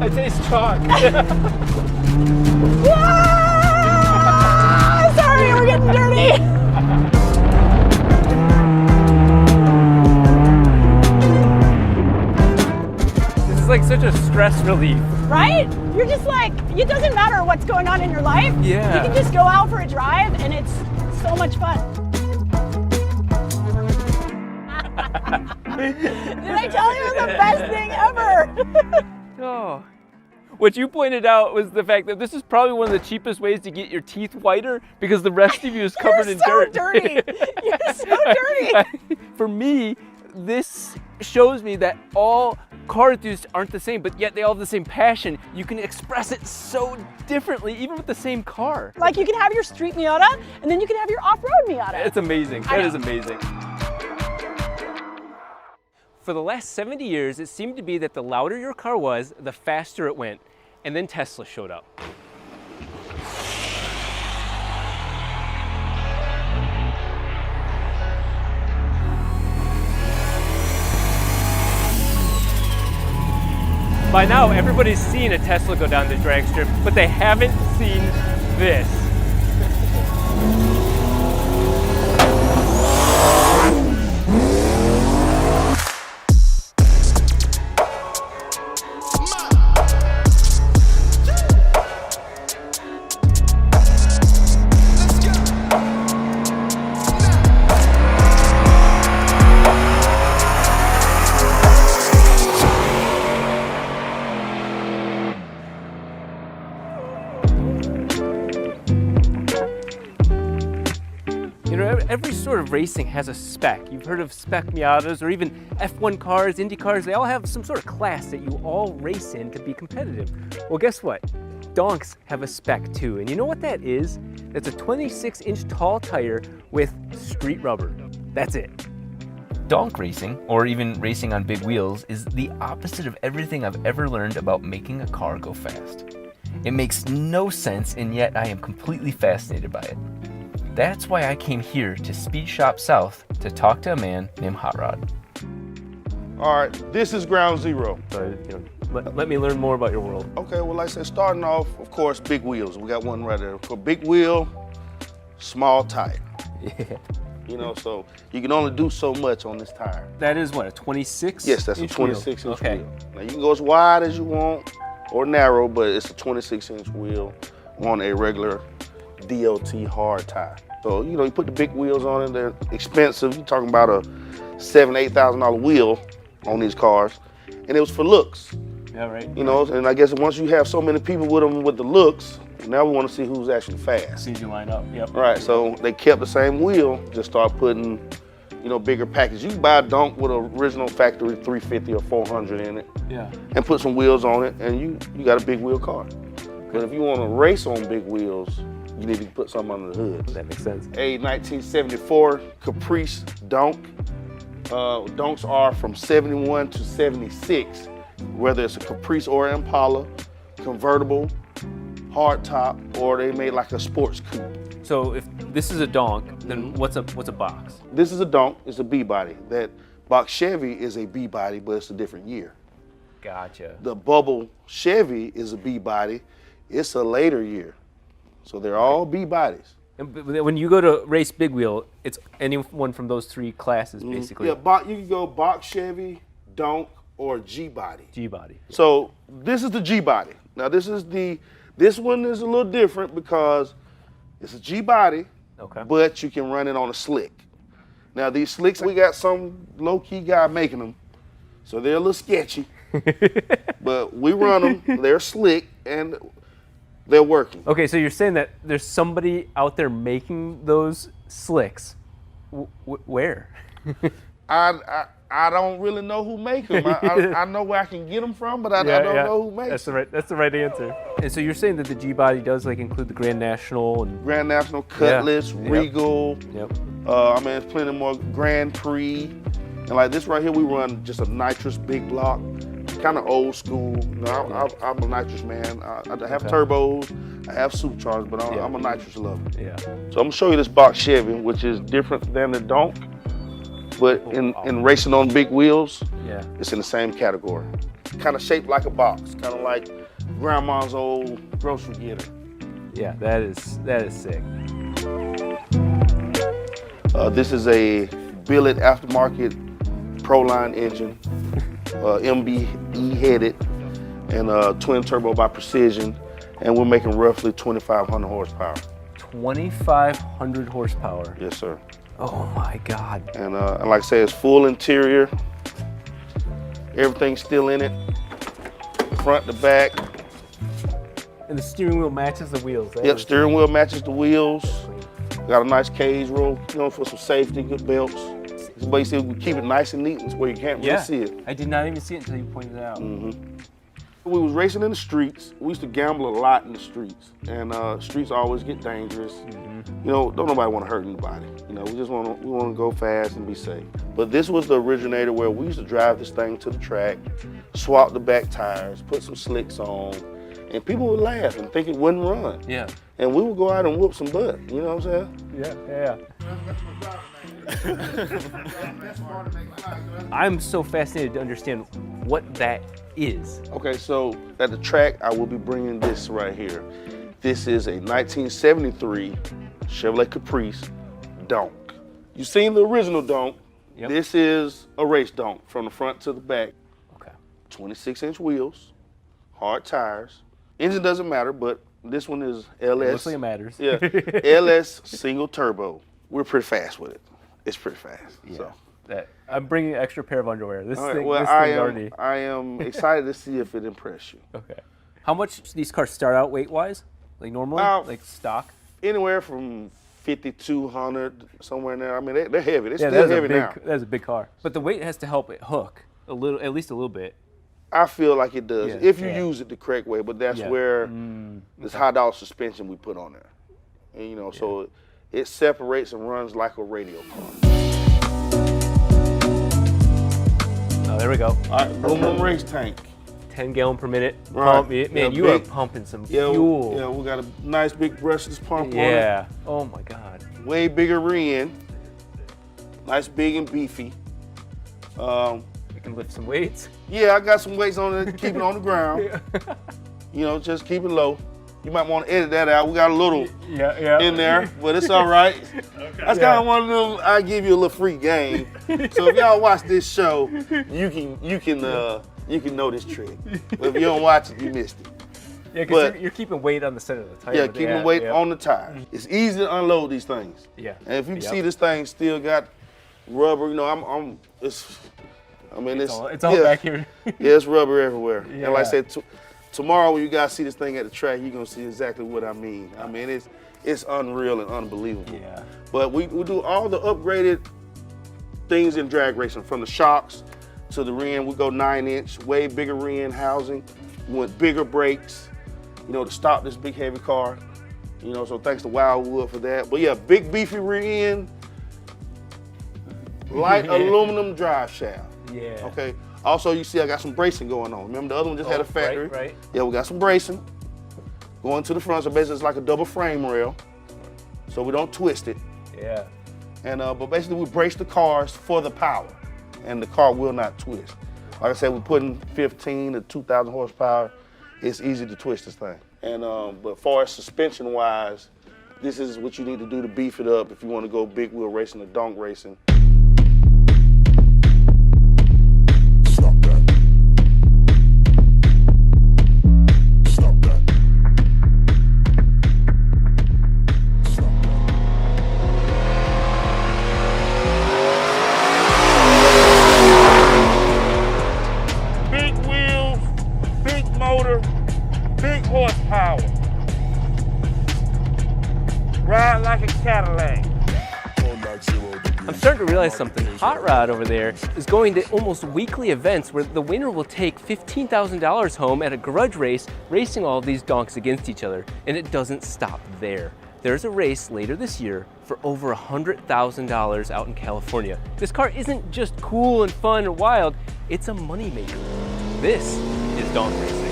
I taste chalk. Sorry, we're getting dirty. It's like such a stress relief. Right? You're just like, it doesn't matter what's going on in your life. Yeah. You can just go out for a drive and it's so much fun. Did I tell you it was the best thing ever? Oh. What you pointed out was the fact that this is probably one of the cheapest ways to get your teeth whiter because the rest of you is covered in dirt. Dirty. You're so dirty. For me, this shows me that all car enthusiasts aren't the same, but yet they all have the same passion. You can express it so differently, even with the same car. Like you can have your street Miata, and then you can have your off-road Miata. It's amazing. That is amazing. For the last 70 years, it seemed to be that the louder your car was, the faster it went. And then Tesla showed up. By now, everybody's seen a Tesla go down the drag strip, but they haven't seen this. Every sort of racing has a spec. You've heard of spec Miatas or even F1 cars, Indy cars. They all have some sort of class that you all race in to be competitive. Well, guess what? Donks have a spec too. And you know what that is? That's a 26-inch tall tire with street rubber. That's it. Donk racing, or even racing on big wheels, is the opposite of everything I've ever learned about making a car go fast. It makes no sense, and yet I am completely fascinated by it. That's why I came here to Speed Shop South to talk to a man named Hot Rod. All right, this is ground zero. Let me learn more about your world. Okay, well, like I said, starting off, of course, big wheels. We got one right there. For big wheel, small tire. Yeah. You know, so you can only do so much on this tire. That is what, a 26? Yes, that's a 26-inch okay. wheel. Now, you can go as wide as you want or narrow, but it's a 26-inch wheel on a regular DLT hard tire. So, you know, you put the big wheels on it, they're expensive. You're talking about a $7,000 to $8,000 wheel on these cars, and it was for looks. Yeah, right. You know, and I guess once you have so many people with them with the looks, now we want to see who's actually fast. See you line up. Yep. Right. So they kept the same wheel, just start putting, you know, bigger package. You can buy a Donk with an original factory 350 or 400 in it. Yeah. And put some wheels on it, and you got a big wheel car. But if you want to race on big wheels, you need to put something under the hood. That makes sense. A 1974 Caprice Donk. Donks are from 71 to 76, whether it's a Caprice or Impala, convertible, hard top, or they made like a sports coupe. So if this is a Donk, then what's a box? This is a Donk, it's a B-body. That box Chevy is a B-body, but it's a different year. Gotcha. The bubble Chevy is a B-body, it's a later year. So they're all B-bodies. And when you go to race big wheel, it's anyone from those three classes, basically. Yeah, you can go box Chevy, Donk, or G-body. G-body. So this is the G-body. Now this one is a little different because it's a G-body, but you can run it on a slick. Now these slicks, we got some low-key guy making them, so they're a little sketchy. But we run them, they're slick, and they're working. Okay, so you're saying that there's somebody out there making those slicks. Where? I don't really know who makes them. I know where I can get them from, but I don't know who makes them. That's the right answer. And so you're saying that the G-body does like include the Grand National and Grand National, Cutlass, Regal. Yep. I mean, there's plenty more Grand Prix, and like this right here, we run just a nitrous big block, kind of old school. You know, I'm a nitrous man. I have turbos, I have supercharged, but I'm a nitrous lover. Yeah. So I'm gonna show you this box Chevy, which is different than the Donk, but in racing on big wheels, it's in the same category. Kind of shaped like a box, kind of like grandma's old grocery getter. Yeah, that is sick. This is a billet aftermarket Proline engine, MBE headed, and twin turbo by Precision, and we're making roughly 2,500 horsepower. 2,500 horsepower. Yes, sir. Oh my God. And like I say, it's full interior. Everything's still in it, front to back. And the steering wheel matches the wheels. Yep, steering wheel matches the wheels. Got a nice cage roll, you know, for some safety, good belts. But you see, we keep it nice and neat where you can't really see it. I did not even see it until you pointed it out. We was racing in the streets. We used to gamble a lot in the streets, and streets always get dangerous. You know, don't nobody want to hurt anybody. You know, we want to go fast and be safe. But this was the originator where we used to drive this thing to the track, swap the back tires, put some slicks on, and people would laugh and think it wouldn't run. Yeah. And we would go out and whoop some butt. You know what I'm saying? Yeah. I'm so fascinated to understand what that is. Okay, so at the track, I will be bringing this right here. This is a 1973 Chevrolet Caprice Donk. You've seen the original Donk. Yep. This is a race Donk from the front to the back. Okay. 26-inch wheels, hard tires. Engine doesn't matter, but this one is LS. Mostly it matters. Yeah, LS single turbo. We're pretty fast with it. It's pretty fast. Yeah. So. I'm bringing an extra pair of underwear. This All right, thing, well, this thing already. I am excited to see if it impresses you. Okay. How much do these cars start out weight-wise? Like normally, like stock? Anywhere from 5,200, somewhere in there. I mean, they're heavy. They're still heavy now. That's a big car. But the weight has to help it hook a little, at least a little bit. I feel like it does, Yeah, if you use it the correct way. But that's where this high-dollar suspension we put on there. And, you know, so it separates and runs like a radio car. Oh, there we go. All right, boom race tank. 10 gallon per minute Right. pump. Man, you are pumping some Yeah, fuel. Yeah, we got a nice big brushless pump on it. Yeah. Oh my God. Way bigger rear end. Nice, big, and beefy. You can lift some weights. Yeah, I got some weights on it to keep it on the ground. You know, just keep it low. You might want to edit that out. We got a little in there, but it's all right. That's kind of one of them. I give you a little free game. So if y'all watch this show, you can know this trick. But if you don't watch it, you missed it. Yeah, because you're keeping weight on the center of the tire. Yeah, keeping weight on the tires. It's easy to unload these things. Yeah. And if you see this thing still got rubber, you know, I mean, it's all back here. Yeah, it's rubber everywhere. Yeah. And like I said, tomorrow when you guys see this thing at the track, you're gonna see exactly what I mean. I mean, it's unreal and unbelievable. Yeah. But we do all the upgraded things in drag racing, from the shocks to the rim. We go 9-inch, way bigger rim housing. We went bigger brakes, you know, to stop this big heavy car. You know, so thanks to Wildwood for that. But yeah, big beefy rear end, light aluminum drive shaft. Yeah. Okay. Also, you see I got some bracing going on. Remember the other one just had a factory? Right. Yeah, we got some bracing going to the front. So basically it's like a double frame rail, so we don't twist it. Yeah. And but basically we brace the cars for the power, and the car will not twist. Like I said, we're putting 15 to 2,000 horsepower. It's easy to twist this thing. And but as far as suspension wise, this is what you need to do to beef it up if you want to go big wheel racing or donk racing. Ride like a Cadillac. I'm starting to realize something. Hot Rod over there is going to almost weekly events where the winner will take $15,000 home at a grudge race, racing all of these donks against each other. And it doesn't stop there. There's a race later this year for over $100,000 out in California. This car isn't just cool and fun and wild, it's a moneymaker. This is donk racing.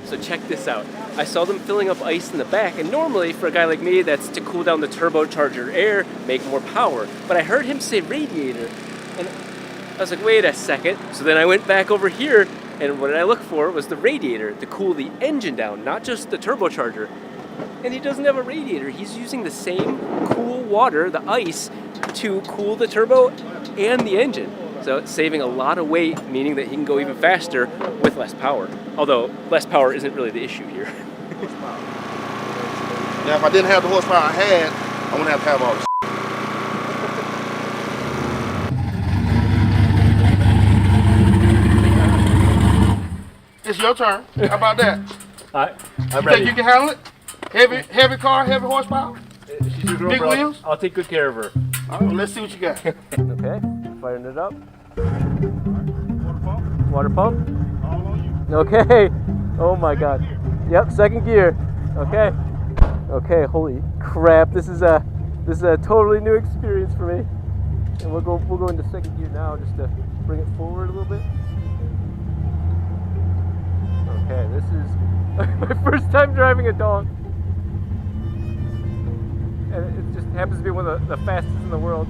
So check this out. I saw them filling up ice in the back, and normally for a guy like me, that's to cool down the turbocharger air, make more power. But I heard him say radiator, and I was like, wait a second. So then I went back over here, and what I looked for was the radiator to cool the engine down, not just the turbocharger. And he doesn't have a radiator. He's using the same cool water, the ice, to cool the turbo and the engine. So it's saving a lot of weight, meaning that he can go even faster with less power. Although less power isn't really the issue here. Now, if I didn't have the horsepower I had, I wouldn't have to have all this. It's your turn. How about that? All right, I'm you ready. think you can handle it? Heavy car, heavy horsepower? She's a girl, Big bro. wheels? I'll take good care of her. All right, well, let's see what you got. Okay, firing it up. Water pump. Okay. Oh my God. Yep, second gear. Okay. Okay. Holy crap! This is a totally new experience for me. And we'll go into second gear now just to bring it forward a little bit. Okay, this is my first time driving a donk. And it just happens to be one of the fastest in the world.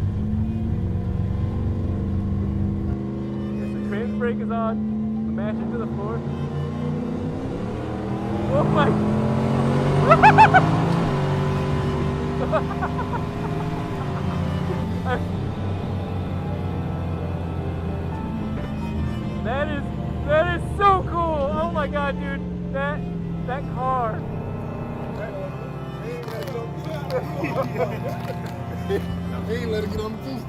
Yes, the trans brake is on. We mash it to the floor. Oh my! That is so cool! Oh my God, dude! That car. He ain't let it get on the boost.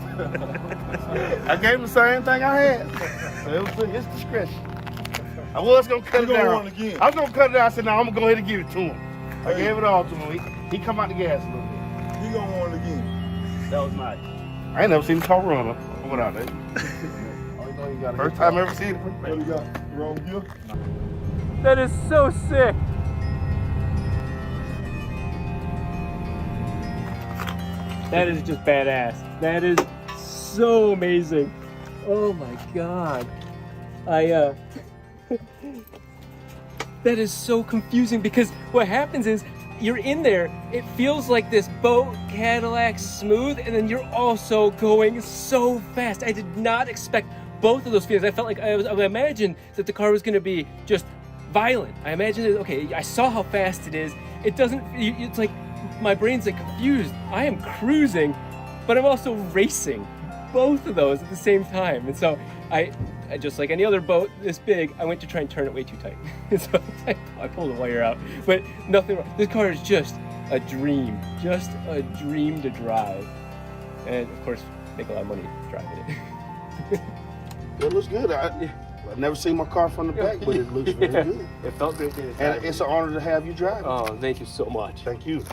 I gave him the same thing I had. So it was his discretion. I was gonna cut it down. I was gonna cut it down. I said, no, I'm gonna go ahead and give it to him. I gave it all to him. He come out the gas a little bit. He gonna want it again. That was nice. I ain't never seen the car run up. I went out there. First time I ever seen it. What you got? Wrong gear? That is so sick. That is just badass. That is so amazing. Oh my God. That is so confusing because what happens is you're in there, it feels like this boat Cadillac smooth, and then you're also going so fast. I did not expect both of those feelings. I felt like I imagined that the car was gonna be just violent. I imagined, okay, I saw how fast it is. It doesn't, it's like, my brain's like confused. I am cruising, but I'm also racing. Both of those at the same time. And so just like any other boat this big, I went to try and turn it way too tight. So I pulled the wire out, but nothing wrong. This car is just a dream to drive. And of course, make a lot of money driving it. It looks good. I've never seen my car from the back, but it looks really good. It felt great. And it's an honor to have you drive. Oh, thank you so much. Thank you.